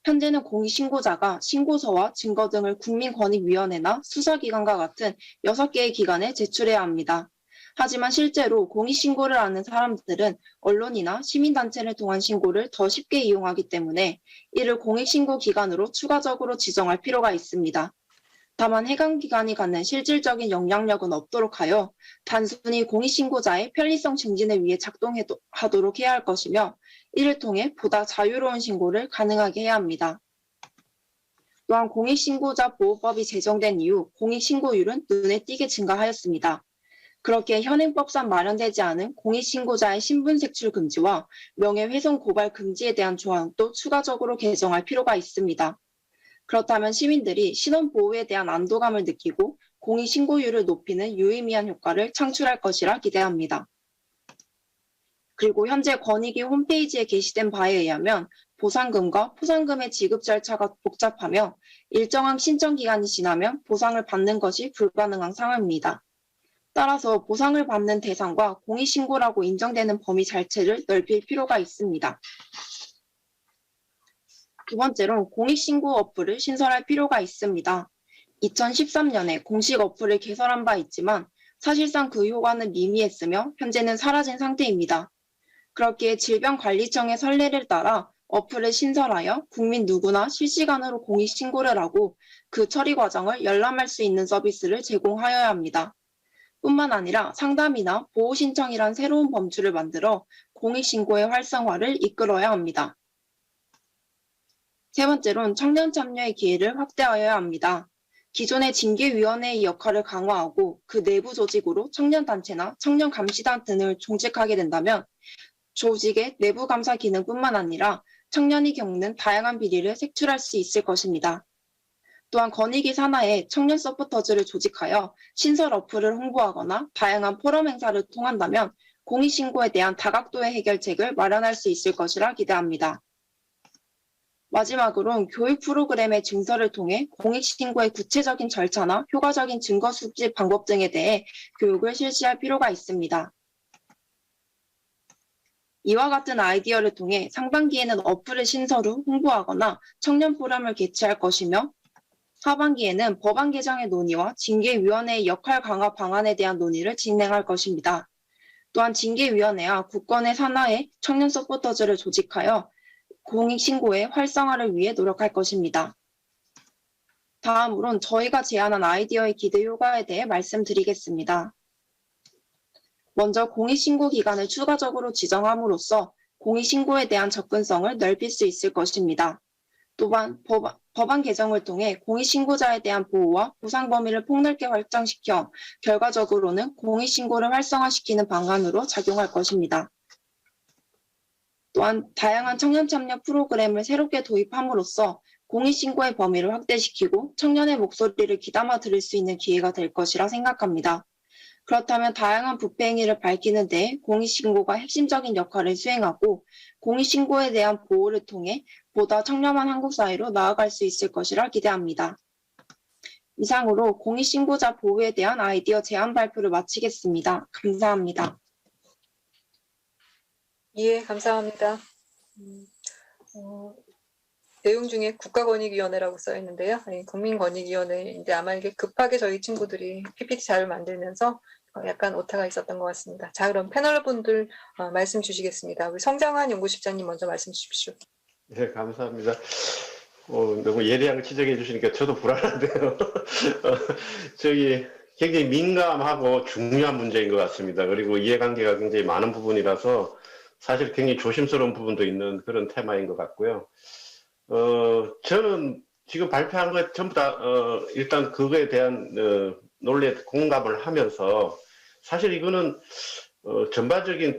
현재는 공익신고자가 신고서와 증거 등을 국민권익위원회나 수사기관과 같은 6개의 기관에 제출해야 합니다. 하지만 실제로 공익신고를 하는 사람들은 언론이나 시민단체를 통한 신고를 더 쉽게 이용하기 때문에 이를 공익신고 기관으로 추가적으로 지정할 필요가 있습니다. 다만 해당 기관이 갖는 실질적인 영향력은 없도록 하여 단순히 공익신고자의 편리성 증진을 위해 작동하도록 해야 할 것이며 이를 통해 보다 자유로운 신고를 가능하게 해야 합니다. 또한 공익신고자 보호법이 제정된 이후 공익신고율은 눈에 띄게 증가하였습니다. 그렇게 현행법상 마련되지 않은 공익신고자의 신분 색출 금지와 명예훼손 고발 금지에 대한 조항도 추가적으로 개정할 필요가 있습니다. 그렇다면 시민들이 신원 보호에 대한 안도감을 느끼고 공익신고율을 높이는 유의미한 효과를 창출할 것이라 기대합니다. 그리고 현재 권익위 홈페이지에 게시된 바에 의하면 보상금과 포상금의 지급 절차가 복잡하며 일정한 신청 기간이 지나면 보상을 받는 것이 불가능한 상황입니다. 따라서 보상을 받는 대상과 공익신고라고 인정되는 범위 자체를 넓힐 필요가 있습니다. 두 번째로 공익신고 어플을 신설할 필요가 있습니다. 2013년에 공식 어플을 개설한 바 있지만 사실상 그 효과는 미미했으며 현재는 사라진 상태입니다. 그렇기에 질병관리청의 선례를 따라 어플을 신설하여 국민 누구나 실시간으로 공익신고를 하고 그 처리 과정을 열람할 수 있는 서비스를 제공하여야 합니다. 뿐만 아니라 상담이나 보호신청이란 새로운 범주를 만들어 공익신고의 활성화를 이끌어야 합니다. 세 번째로는 청년 참여의 기회를 확대하여야 합니다. 기존의 징계위원회의 역할을 강화하고 그 내부 조직으로 청년단체나 청년감시단 등을 종책하게 된다면 조직의 내부 감사 기능뿐만 아니라 청년이 겪는 다양한 비리를 색출할 수 있을 것입니다. 또한 권익위 산하에 청년 서포터즈를 조직하여 신설 어플을 홍보하거나 다양한 포럼 행사를 통한다면 공익신고에 대한 다각도의 해결책을 마련할 수 있을 것이라 기대합니다. 마지막으로는 교육 프로그램의 증설을 통해 공익신고의 구체적인 절차나 효과적인 증거 수집 방법 등에 대해 교육을 실시할 필요가 있습니다. 이와 같은 아이디어를 통해 상반기에는 어플을 신설 후 홍보하거나 청년 포럼을 개최할 것이며 하반기에는 법안 개정의 논의와 징계위원회의 역할 강화 방안에 대한 논의를 진행할 것입니다. 또한 징계위원회와 국권의 산하에 청년 서포터즈를 조직하여 공익신고의 활성화를 위해 노력할 것입니다. 다음으론 저희가 제안한 아이디어의 기대 효과에 대해 말씀드리겠습니다. 먼저 공익신고 기간을 추가적으로 지정함으로써 공익신고에 대한 접근성을 넓힐 수 있을 것입니다. 또한 법안 개정을 통해 공익신고자에 대한 보호와 보상 범위를 폭넓게 확장시켜 결과적으로는 공익신고를 활성화시키는 방안으로 작용할 것입니다. 또한 다양한 청년 참여 프로그램을 새롭게 도입함으로써 공익신고의 범위를 확대시키고 청년의 목소리를 귀담아 들을 수 있는 기회가 될 것이라 생각합니다. 그렇다면 다양한 부패 행위를 밝히는 데 공익신고가 핵심적인 역할을 수행하고 공익신고에 대한 보호를 통해 보다 청렴한 한국 사회로 나아갈 수 있을 것이라 기대합니다. 이상으로 공익신고자 보호에 대한 아이디어 제안 발표를 마치겠습니다. 감사합니다. 예, 감사합니다. 내용 중에 국가권익위원회라고 써 있는데요. 아니, 국민권익위원회인데 아마 이게 급하게 저희 친구들이 PPT 자료를 만들면서 약간 오타가 있었던 것 같습니다. 자, 그럼 패널 분들 말씀 주시겠습니다. 우리 성장환 연구실장님 먼저 말씀 주십시오. 네, 감사합니다. 너무 예리한 걸 지적해 주시니까 저도 불안한데요. 저기 굉장히 민감하고 중요한 문제인 것 같습니다. 그리고 이해관계가 굉장히 많은 부분이라서 사실 굉장히 조심스러운 부분도 있는 그런 테마인 것 같고요. 저는 지금 발표한 것 전부 다 일단 그거에 대한 논리에 공감을 하면서 사실 이거는 전반적인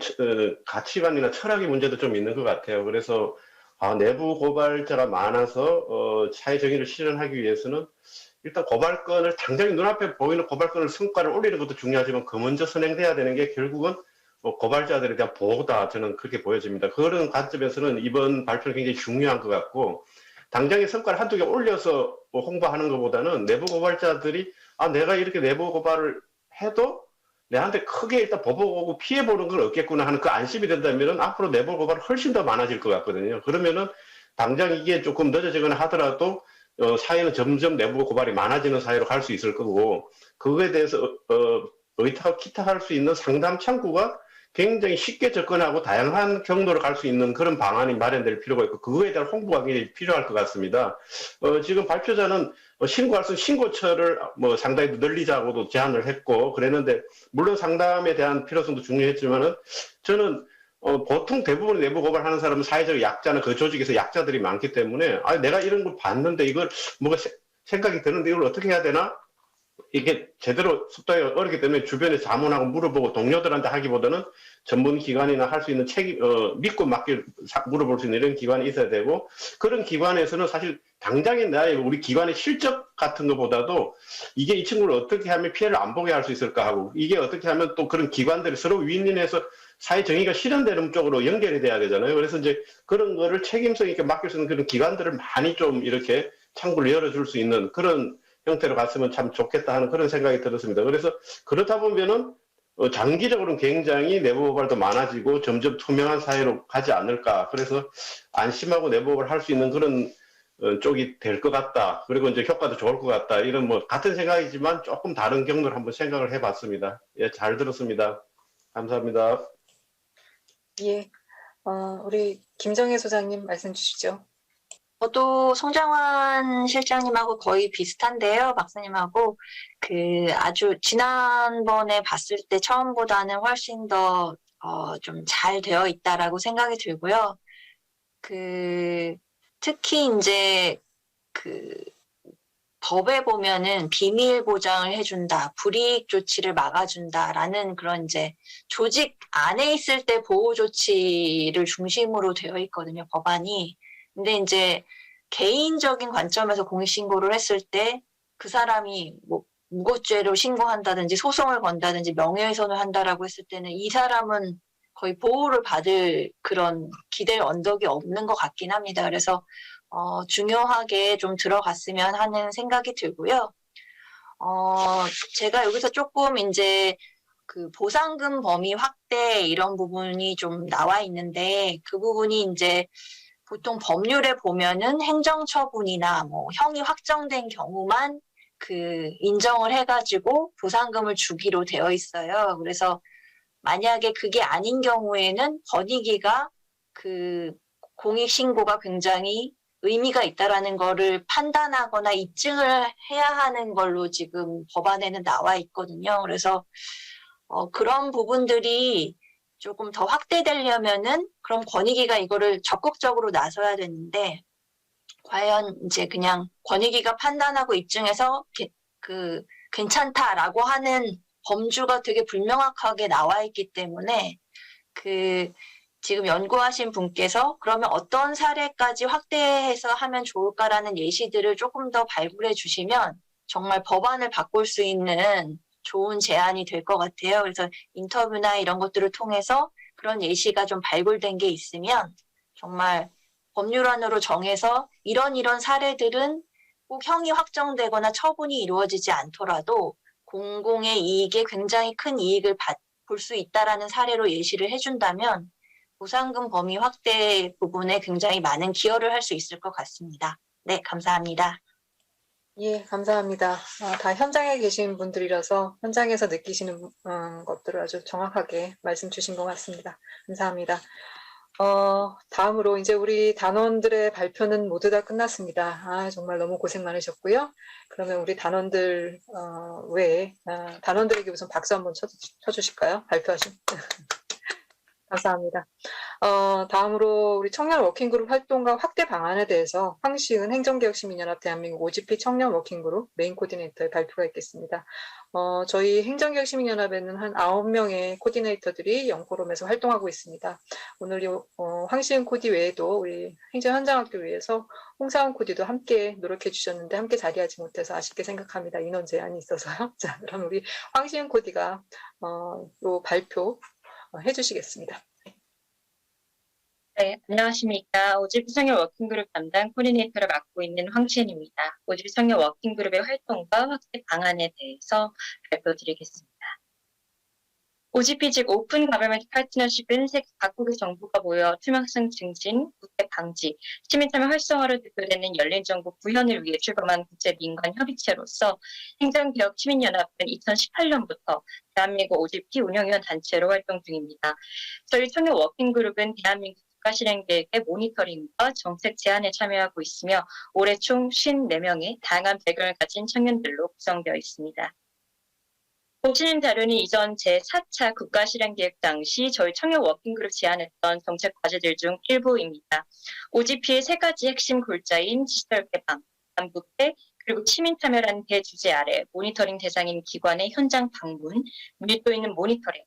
가치관이나 철학의 문제도 좀 있는 것 같아요. 그래서 내부 고발자가 많아서 사회 정의를 실현하기 위해서는 일단 고발건을 당장에 눈앞에 보이는 고발건을 성과를 올리는 것도 중요하지만 그 먼저 선행돼야 되는 게 결국은 고발자들에 대한 보호다, 저는 그렇게 보여집니다. 그런 관점에서는 이번 발표는 굉장히 중요한 것 같고, 당장의 성과를 한두 개 올려서 홍보하는 것보다는 내부 고발자들이 내가 이렇게 내부 고발을 해도 내한테 크게 일단 보복오고 피해보는 건 없겠구나 하는 그 안심이 된다면 앞으로 내부 고발이 훨씬 더 많아질 것 같거든요. 그러면은 당장 이게 조금 늦어지거나 하더라도 사회는 점점 내부 고발이 많아지는 사회로 갈 수 있을 거고, 그거에 대해서 의탁 기탁할 수 있는 상담 창구가 굉장히 쉽게 접근하고 다양한 경로로 갈 수 있는 그런 방안이 마련될 필요가 있고, 그거에 대한 홍보가 굉장히 필요할 것 같습니다. 지금 발표자는 신고할 수 있는 신고처를 상당히 늘리자고도 제안을 했고 그랬는데, 물론 상담에 대한 필요성도 중요했지만은 저는 보통 대부분 내부 고발하는 사람은 사회적 약자나 그 조직에서 약자들이 많기 때문에, 내가 이런 걸 봤는데 이걸 뭐가 생각이 드는데 이걸 어떻게 해야 되나? 이게 제대로 속도가 어렵기 때문에 주변에 자문하고 물어보고 동료들한테 하기보다는 전문 기관이나 할 수 있는 믿고 물어볼 수 있는 이런 기관이 있어야 되고, 그런 기관에서는 사실 당장의 우리 기관의 실적 같은 것보다도 이게 이 친구를 어떻게 하면 피해를 안 보게 할 수 있을까 하고, 이게 어떻게 하면 또 그런 기관들이 서로 윈윈해서 사회 정의가 실현되는 쪽으로 연결이 돼야 되잖아요. 그래서 이제 그런 거를 책임성 있게 맡길 수 있는 그런 기관들을 많이 좀 이렇게 창구를 열어줄 수 있는 그런 형태로 갔으면 참 좋겠다 하는 그런 생각이 들었습니다. 그래서 그렇다 보면은 장기적으로는 굉장히 내부 고발도 많아지고 점점 투명한 사회로 가지 않을까. 그래서 안심하고 내부 고발을 할 수 있는 그런 쪽이 될 것 같다. 그리고 이제 효과도 좋을 것 같다. 이런 같은 생각이지만 조금 다른 경로를 한번 생각을 해봤습니다. 예, 잘 들었습니다. 감사합니다. 예, 우리 김정혜 소장님 말씀 주시죠. 저도 송정환 실장님하고 거의 비슷한데요, 박사님하고. 아주 지난번에 봤을 때 처음보다는 훨씬 더, 좀 잘 되어 있다라고 생각이 들고요. 특히 이제, 법에 보면은 비밀 보장을 해준다, 불이익 조치를 막아준다라는 그런 이제 조직 안에 있을 때 보호 조치를 중심으로 되어 있거든요, 법안이. 근데 이제 개인적인 관점에서 공익신고를 했을 때 그 사람이 무고죄로 신고한다든지 소송을 건다든지 명예훼손을 한다라고 했을 때는 이 사람은 거의 보호를 받을 그런 기댈 언덕이 없는 것 같긴 합니다. 그래서 중요하게 좀 들어갔으면 하는 생각이 들고요. 제가 여기서 조금 이제 보상금 범위 확대 이런 부분이 좀 나와 있는데, 그 부분이 이제 보통 법률에 보면은 행정처분이나 형이 확정된 경우만 인정을 해가지고 보상금을 주기로 되어 있어요. 그래서 만약에 그게 아닌 경우에는 권익위가 공익신고가 굉장히 의미가 있다라는 거를 판단하거나 입증을 해야 하는 걸로 지금 법안에는 나와 있거든요. 그래서 그런 부분들이 조금 더 확대되려면은 그럼 권익위가 이거를 적극적으로 나서야 되는데, 과연 이제 그냥 권익위가 판단하고 입증해서 괜찮다라고 하는 범주가 되게 불명확하게 나와 있기 때문에 지금 연구하신 분께서 그러면 어떤 사례까지 확대해서 하면 좋을까라는 예시들을 조금 더 발굴해 주시면 정말 법안을 바꿀 수 있는 좋은 제안이 될 것 같아요. 그래서 인터뷰나 이런 것들을 통해서 그런 예시가 좀 발굴된 게 있으면 정말 법률안으로 정해서 이런 사례들은 꼭 형이 확정되거나 처분이 이루어지지 않더라도 공공의 이익에 굉장히 큰 이익을 볼 수 있다라는 사례로 예시를 해준다면 보상금 범위 확대 부분에 굉장히 많은 기여를 할 수 있을 것 같습니다. 네, 감사합니다. 예, 감사합니다. 다 현장에 계신 분들이라서 현장에서 느끼시는 것들을 아주 정확하게 말씀 주신 것 같습니다. 감사합니다. 다음으로 이제 우리 단원들의 발표는 모두 다 끝났습니다. 정말 너무 고생 많으셨고요. 그러면 우리 단원들 외에 단원들에게 우선 박수 한번 쳐주실까요? 발표하신. 감사합니다. 다음으로 우리 청년 워킹그룹 활동과 확대 방안에 대해서 황시은 행정개혁시민연합 대한민국 OGP 청년 워킹그룹 메인 코디네이터의 발표가 있겠습니다. 저희 행정개혁시민연합에는 한 9명의 코디네이터들이 영포럼에서 활동하고 있습니다. 오늘 황시은 코디 외에도 우리 행정현장학교위에서 홍사원 코디도 함께 노력해 주셨는데 함께 자리하지 못해서 아쉽게 생각합니다. 인원 제한이 있어서요. 자, 그럼 우리 황시은 코디가 요 발표 해주시겠습니다. 네, 안녕하십니까. 오지피 청년 워킹그룹 담당 코디네이터를 맡고 있는 황시은입니다. 오지피 청년 워킹그룹의 활동과 확대 방안에 대해서 발표드리겠습니다. OGP 즉 오픈 가버먼트 파트너십은 각국의 정부가 모여 투명성 증진, 국회 방지, 시민 참여 활성화로 대표되는 열린 정부 구현을 위해 출범한 국제 민관 협의체로서 행정개혁 시민연합은 2018년부터 대한민국 OGP 운영위원 단체로 활동 중입니다. 저희 청년 워킹그룹은 대한민국 국가실행계획의 모니터링과 정책 제안에 참여하고 있으며 올해 총 54명의 다양한 배경을 가진 청년들로 구성되어 있습니다. 보시는 자료는 이전 제4차 국가실행계획 당시 저희 청년 워킹그룹 제안했던 정책 과제들 중 일부입니다. OGP의 3가지 핵심 골자인 디지털 개방, 남북대, 그리고 시민 참여라는 대주제 아래 모니터링 대상인 기관의 현장 방문, 밀도 있는 모니터링,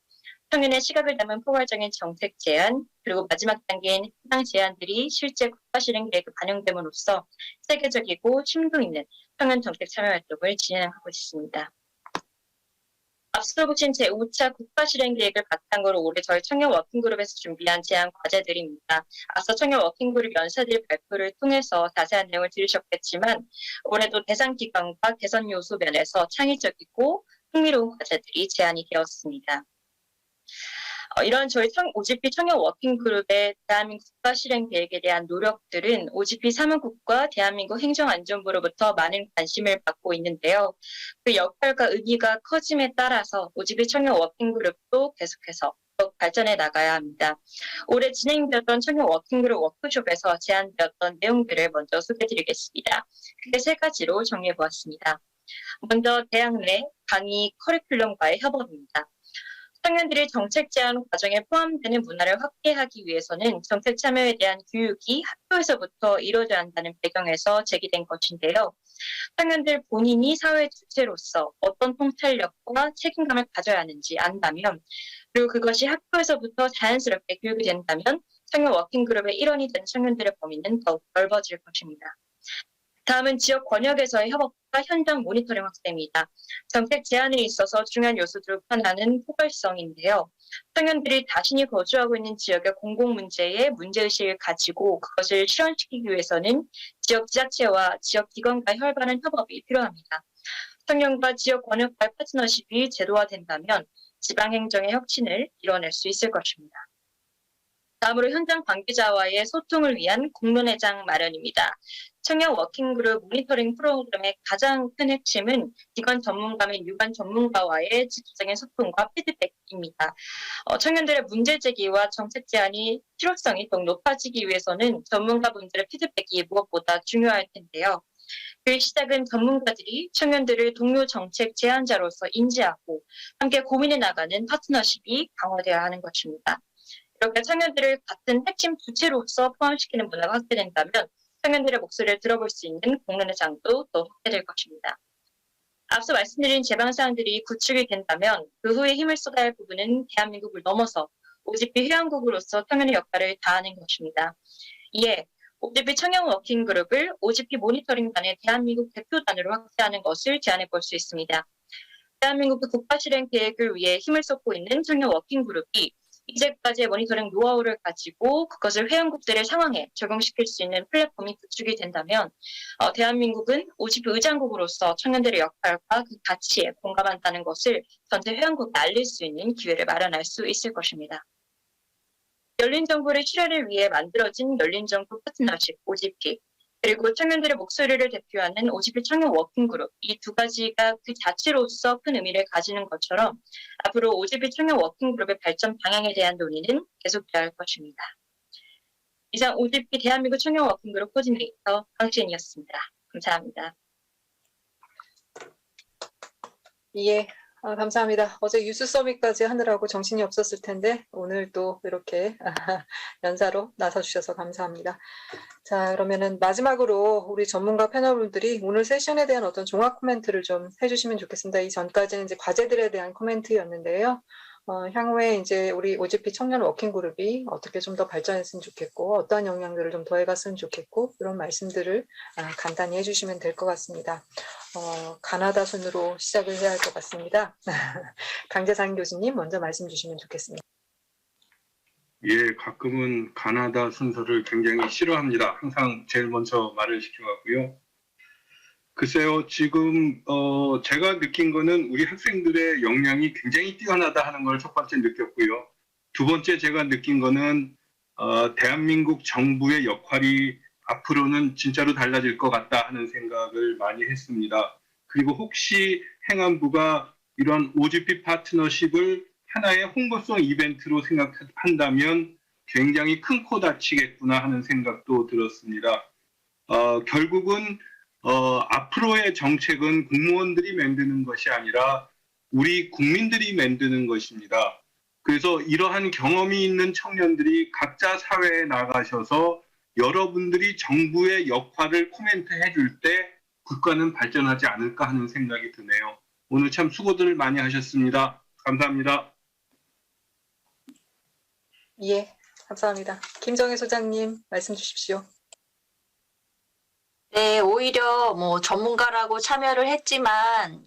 청년의 시각을 담은 포괄적인 정책 제안, 그리고 마지막 단계인 해당 제안들이 실제 국가실행계획에 반영됨으로써 세계적이고 심도 있는 청년 정책 참여 활동을 진행하고 있습니다. 앞서 보신 제5차 국가실행계획을 바탕으로 올해 저희 청년 워킹그룹에서 준비한 제안 과제들입니다. 앞서 청년 워킹그룹 연사들 발표를 통해서 자세한 내용을 들으셨겠지만 올해도 대상 기관과 개선 요소 면에서 창의적이고 흥미로운 과제들이 제안이 되었습니다. 이런 저희 OGP 청년 워킹그룹의 대한민국 국가실행계획에 대한 노력들은 OGP 사무국과 대한민국 행정안전부로부터 많은 관심을 받고 있는데요. 그 역할과 의미가 커짐에 따라서 OGP 청년 워킹그룹도 계속해서 더욱 발전해 나가야 합니다. 올해 진행되었던 청년 워킹그룹 워크숍에서 제안되었던 내용들을 먼저 소개해드리겠습니다. 크게 3가지로 정리해보았습니다. 먼저 대학 내 강의 커리큘럼과의 협업입니다. 청년들이 정책 제안 과정에 포함되는 문화를 확대하기 위해서는 정책 참여에 대한 교육이 학교에서부터 이루어져야 한다는 배경에서 제기된 것인데요. 청년들 본인이 사회 주체로서 어떤 통찰력과 책임감을 가져야 하는지 안다면, 그리고 그것이 학교에서부터 자연스럽게 교육이 된다면 청년 워킹그룹의 일원이 된 청년들의 범위는 더욱 넓어질 것입니다. 다음은 지역 권역에서의 협업과 현장 모니터링 확대입니다. 정책 제안에 있어서 중요한 요소 중 하나는 포괄성인데요. 청년들이 자신이 거주하고 있는 지역의 공공문제에 문제의식을 가지고 그것을 실현시키기 위해서는 지역 지자체와 지역 기관과 활발한 협업이 필요합니다. 청년과 지역 권역과의 파트너십이 제도화된다면 지방행정의 혁신을 이뤄낼 수 있을 것입니다. 다음으로 현장 관계자와의 소통을 위한 공론회장 마련입니다. 청년 워킹그룹 모니터링 프로그램의 가장 큰 핵심은 기관 전문가 및 유관 전문가와의 직접적인 소통과 피드백입니다. 청년들의 문제 제기와 정책 제안이 실효성이 더욱 높아지기 위해서는 전문가분들의 피드백이 무엇보다 중요할 텐데요. 그 시작은 전문가들이 청년들을 동료 정책 제안자로서 인지하고 함께 고민해 나가는 파트너십이 강화되어야 하는 것입니다. 이렇게 청년들을 같은 핵심 주체로서 포함시키는 문화가 확대된다면 청년들의 목소리를 들어볼 수 있는 공론회장도 더 확대될 것입니다. 앞서 말씀드린 제방사항들이 구축이 된다면 그 후에 힘을 쏟아야 할 부분은 대한민국을 넘어서 OGP 회원국으로서 청년의 역할을 다하는 것입니다. 이에 OGP 청년 워킹그룹을 OGP 모니터링단의 대한민국 대표단으로 확대하는 것을 제안해 볼 수 있습니다. 대한민국의 국가실행 계획을 위해 힘을 쏟고 있는 청년 워킹그룹이 이제까지의 모니터링 노하우를 가지고 그것을 회원국들의 상황에 적용시킬 수 있는 플랫폼이 구축이 된다면 대한민국은 OGP 의장국으로서 청년들의 역할과 그 가치에 공감한다는 것을 전체 회원국에 알릴 수 있는 기회를 마련할 수 있을 것입니다. 열린 정부의 실현을 위해 만들어진 열린 정부 파트너십 OGP, 그리고 청년들의 목소리를 대표하는 OGP 청년 워킹그룹, 이 2가지가 그 자체로서 큰 의미를 가지는 것처럼 앞으로 OGP 청년 워킹그룹의 발전 방향에 대한 논의는 계속되어야 할 것입니다. 이상 OGP 대한민국 청년 워킹그룹 코디네이터 강시은이었습니다. 감사합니다. 예, 감사합니다. 어제 유스 서밋까지 하느라고 정신이 없었을 텐데 오늘 또 이렇게 연사로 나서주셔서 감사합니다. 자, 그러면은 마지막으로 우리 전문가 패널분들이 오늘 세션에 대한 어떤 종합 코멘트를 좀 해주시면 좋겠습니다. 이 전까지는 이제 과제들에 대한 코멘트였는데요. 향후에 이제 우리 OGP 청년 워킹그룹이 어떻게 좀 더 발전했으면 좋겠고 어떠한 영향들을 좀 더해갔으면 좋겠고 이런 말씀들을 간단히 해주시면 될 것 같습니다. 가나다 순으로 시작을 해야 할 것 같습니다. 강재상 교수님 먼저 말씀 주시면 좋겠습니다. 예, 가끔은 가나다 순서를 굉장히 싫어합니다. 항상 제일 먼저 말을 시켜가고요. 글쎄요, 지금 제가 느낀 거는 우리 학생들의 역량이 굉장히 뛰어나다 하는 걸 첫 번째 느꼈고요. 두 번째 제가 느낀 거는 대한민국 정부의 역할이 앞으로는 진짜로 달라질 것 같다 하는 생각을 많이 했습니다. 그리고 혹시 행안부가 이런 OGP 파트너십을 하나의 홍보성 이벤트로 생각한다면 굉장히 큰 코 다치겠구나 하는 생각도 들었습니다. 결국은 앞으로의 정책은 공무원들이 만드는 것이 아니라 우리 국민들이 만드는 것입니다. 그래서 이러한 경험이 있는 청년들이 각자 사회에 나가셔서 여러분들이 정부의 역할을 코멘트해 줄 때 국가는 발전하지 않을까 하는 생각이 드네요. 오늘 참 수고들 많이 하셨습니다. 감사합니다. 예, 감사합니다. 김정혜 소장님 말씀 주십시오. 네, 오히려 뭐 전문가라고 참여를 했지만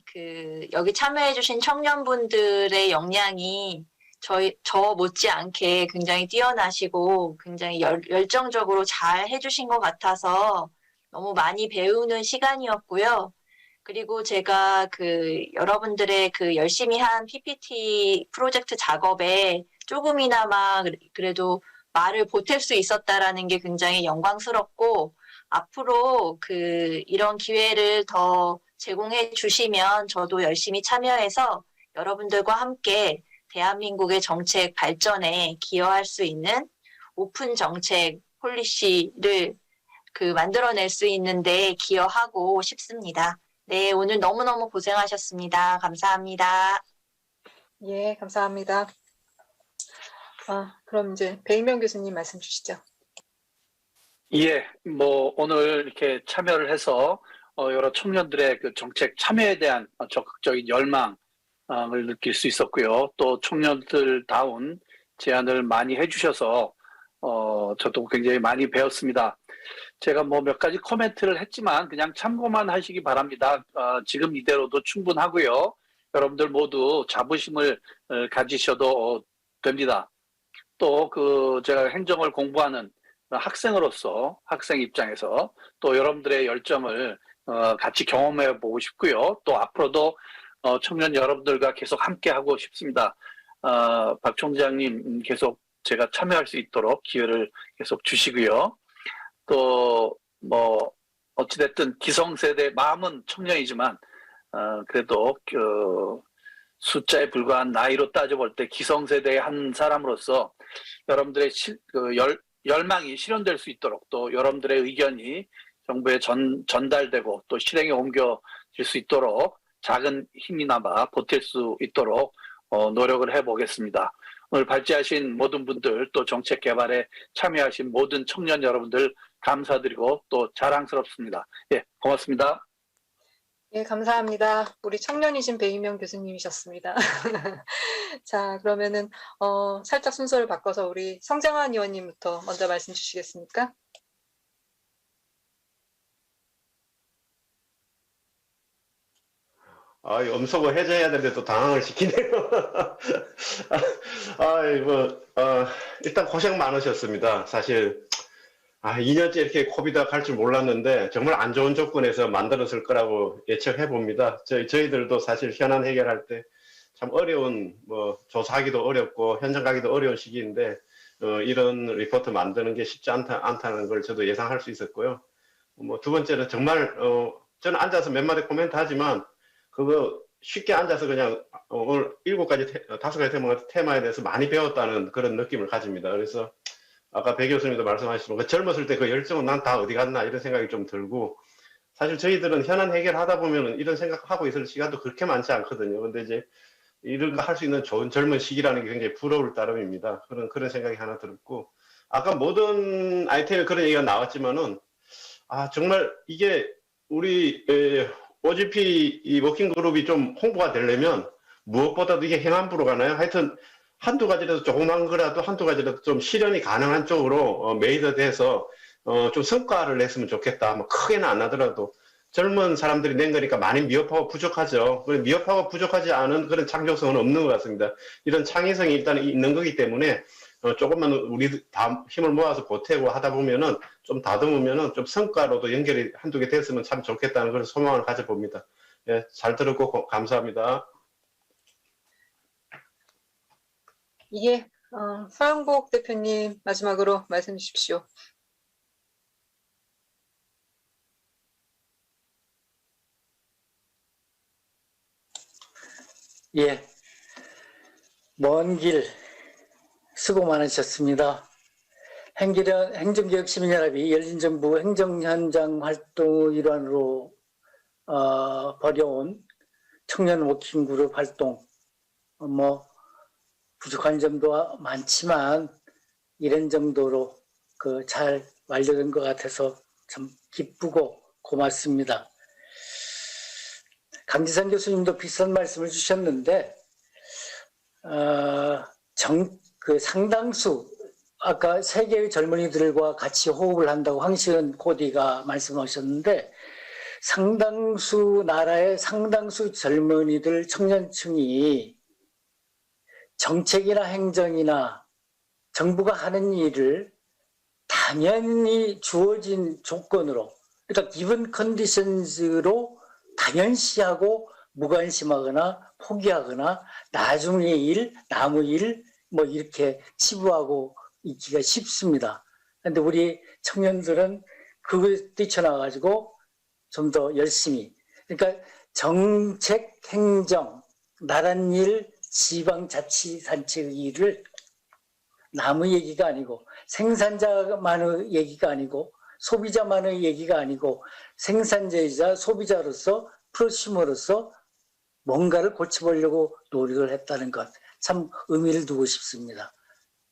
여기 참여해주신 청년분들의 역량이 저 못지않게 굉장히 뛰어나시고 굉장히 열정적으로 잘 해주신 것 같아서 너무 많이 배우는 시간이었고요. 그리고 제가 여러분들의 열심히 한 PPT 프로젝트 작업에 조금이나마 그래도 말을 보탤 수 있었다라는 게 굉장히 영광스럽고, 앞으로 이런 기회를 더 제공해 주시면 저도 열심히 참여해서 여러분들과 함께 대한민국의 정책 발전에 기여할 수 있는 오픈 정책 폴리시를 만들어낼 수 있는데 기여하고 싶습니다. 네, 오늘 너무너무 고생하셨습니다. 감사합니다. 예, 감사합니다. 그럼 이제 배인명 교수님 말씀 주시죠. 예, 오늘 이렇게 참여를 해서 여러 청년들의 정책 참여에 대한 적극적인 열망을 느낄 수 있었고요. 또 청년들다운 제안을 많이 해주셔서 저도 굉장히 많이 배웠습니다. 제가 몇 가지 코멘트를 했지만 그냥 참고만 하시기 바랍니다. 지금 이대로도 충분하고요. 여러분들 모두 자부심을 가지셔도 됩니다. 또 제가 행정을 공부하는 학생으로서 학생 입장에서 또 여러분들의 열정을 같이 경험해 보고 싶고요. 또 앞으로도 청년 여러분들과 계속 함께 하고 싶습니다. 박 총장님 계속 제가 참여할 수 있도록 기회를 계속 주시고요. 또 어찌됐든 기성세대, 마음은 청년이지만 그래도 숫자에 불과한 나이로 따져볼 때 기성세대의 한 사람으로서 여러분들의 열망이 실현될 수 있도록, 또 여러분들의 의견이 정부에 전달되고 또 실행에 옮겨질 수 있도록 작은 힘이나마 보탤 수 있도록 노력을 해보겠습니다. 오늘 발제하신 모든 분들, 또 정책 개발에 참여하신 모든 청년 여러분들 감사드리고 또 자랑스럽습니다. 예, 고맙습니다. 예, 감사합니다. 우리 청년이신 배인명 교수님이셨습니다. 자, 그러면은 살짝 순서를 바꿔서 우리 성장환 의원님부터 먼저 말씀 주시겠습니까? 음소거 해제해야 되는데 또 당황을 시키네요. 일단 고생 많으셨습니다. 사실 2년째 이렇게 코비드가 갈 줄 몰랐는데 정말 안 좋은 조건에서 만들었을 거라고 예측해 봅니다. 저희들도 사실 현안 해결할 때 참 어려운, 조사하기도 어렵고 현장 가기도 어려운 시기인데 이런 리포트 만드는 게 쉽지 않다는 걸 저도 예상할 수 있었고요. 두 번째는 정말 저는 앉아서 몇 마디 코멘트 하지만 그거 쉽게 앉아서 그냥 오늘 5가지 테마에 대해서 많이 배웠다는 그런 느낌을 가집니다. 그래서 아까 배 교수님도 말씀하시지만 젊었을 때 그 열정은 난 다 어디 갔나 이런 생각이 좀 들고, 사실 저희들은 현안 해결하다 보면은 이런 생각하고 있을 시간도 그렇게 많지 않거든요. 근데 이제 이런 거 할 수 있는 좋은 젊은 시기라는 게 굉장히 부러울 따름입니다. 그런 생각이 하나 들었고, 아까 모든 아이템에 그런 얘기가 나왔지만은 정말 이게 우리 OGP 이 워킹 그룹이 좀 홍보가 되려면 무엇보다도 이게 행안부로 가나요? 하여튼 한두 가지라도 조그만 거라도 한두 가지라도 좀 실현이 가능한 쪽으로 메이드돼서 좀 성과를 냈으면 좋겠다. 크게는 안 하더라도 젊은 사람들이 낸 거니까 많이 미흡하고 부족하죠. 미흡하고 부족하지 않은 그런 창조성은 없는 것 같습니다. 이런 창의성이 일단 있는 거기 때문에 조금만 우리 다 힘을 모아서 보태고 하다 보면은 좀 다듬으면은 좀 성과로도 연결이 한두 개 됐으면 참 좋겠다는 그런 소망을 가져봅니다. 예, 잘 들었고 감사합니다. 예, 서영복 대표님 마지막으로 말씀 주십시오. 예, 먼 길 수고 많으셨습니다. 행정개혁시민연합이 열린정부 행정현장 활동 일환으로 벌여온 청년 워킹그룹 활동, 부족한 점도 많지만 이런 정도로 잘 완료된 것 같아서 참 기쁘고 고맙습니다. 강지선 교수님도 비슷한 말씀을 주셨는데 상당수 아까 세계의 젊은이들과 같이 호흡을 한다고 황시은 코디가 말씀하셨는데 상당수 나라의 상당수 젊은이들 청년층이 정책이나 행정이나 정부가 하는 일을 당연히 주어진 조건으로 그러니까 given conditions로 당연시하고 무관심하거나 포기하거나 나중에 일, 남의 일 이렇게 치부하고 있기가 쉽습니다. 그런데 우리 청년들은 그걸 뛰쳐나가지고 좀 더 열심히 그러니까 정책, 행정, 나란 일, 지방자치단체의 일을 남의 얘기가 아니고 생산자만의 얘기가 아니고 소비자만의 얘기가 아니고 생산자이자 소비자로서 프로슈머로서 뭔가를 고쳐보려고 노력을 했다는 것 참 의미를 두고 싶습니다.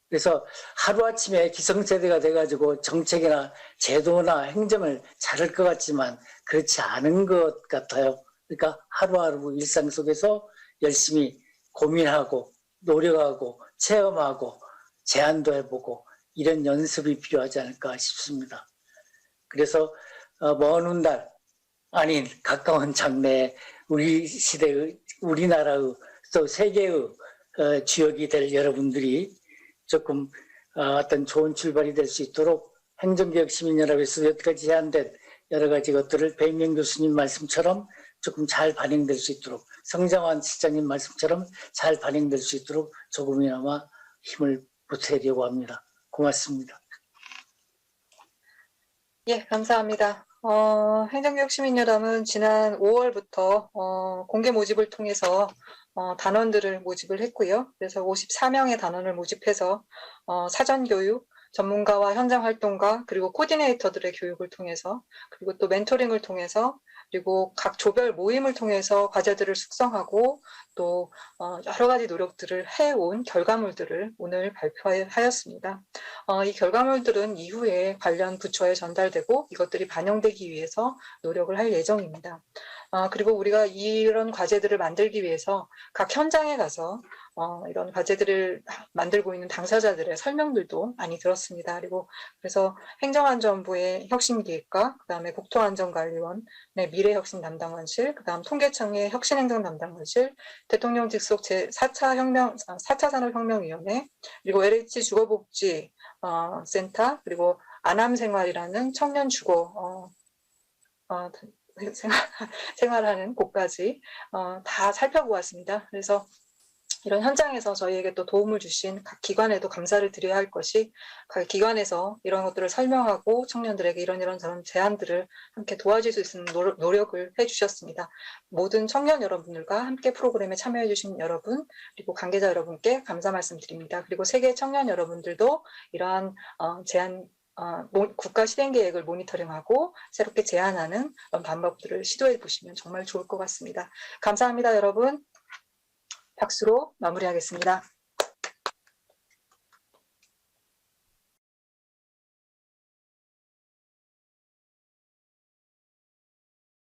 그래서 하루아침에 기성세대가 돼가지고 정책이나 제도나 행정을 잘할 것 같지만 그렇지 않은 것 같아요. 그러니까 하루하루 일상 속에서 열심히 고민하고 노력하고 체험하고 제안도 해보고 이런 연습이 필요하지 않을까 싶습니다. 그래서 먼 훗날 아닌 가까운 장래에 우리 시대의 우리나라의 또 세계의 주역이 될 여러분들이 조금 어떤 좋은 출발이 될 수 있도록 행정개혁시민연합에서 여태까지 제안된 여러 가지 것들을 배인영 교수님 말씀처럼 조금 잘 반영될 수 있도록 성장환 시장님 말씀처럼 잘 반영될 수 있도록 조금이나마 힘을 보태려고 합니다. 고맙습니다. 예, 감사합니다. 행정개혁시민연합은 지난 5월부터 공개 모집을 통해서 단원들을 모집을 했고요. 그래서 54명의 단원을 모집해서 사전교육, 전문가와 현장활동가, 그리고 코디네이터들의 교육을 통해서, 그리고 또 멘토링을 통해서, 그리고 각 조별 모임을 통해서 과제들을 숙성하고 또 여러 가지 노력들을 해온 결과물들을 오늘 발표하였습니다. 이 결과물들은 이후에 관련 부처에 전달되고 이것들이 반영되기 위해서 노력을 할 예정입니다. 그리고 우리가 이런 과제들을 만들기 위해서 각 현장에 가서 이런 과제들을 만들고 있는 당사자들의 설명들도 많이 들었습니다. 그리고 그래서 행정안전부의 혁신기획과 그다음에 국토안전관리원의 미래혁신 담당관실, 그다음 통계청의 혁신행정 담당관실, 대통령 직속 제4차 산업혁명위원회, 그리고 LH 주거복지 센터, 그리고 아남생활이라는 청년 주거 생활하는 곳까지 다 살펴보았습니다. 그래서 이런 현장에서 저희에게 또 도움을 주신 각 기관에도 감사를 드려야 할 것이 각 기관에서 이런 것들을 설명하고 청년들에게 이런 저런 제안들을 함께 도와줄 수 있는 노력을 해주셨습니다. 모든 청년 여러분들과 함께 프로그램에 참여해 주신 여러분 그리고 관계자 여러분께 감사 말씀드립니다. 그리고 세계 청년 여러분들도 이러한 국가 실행계획을 모니터링하고 새롭게 제안하는 그런 방법들을 시도해 보시면 정말 좋을 것 같습니다. 감사합니다, 여러분. 박수로 마무리하겠습니다.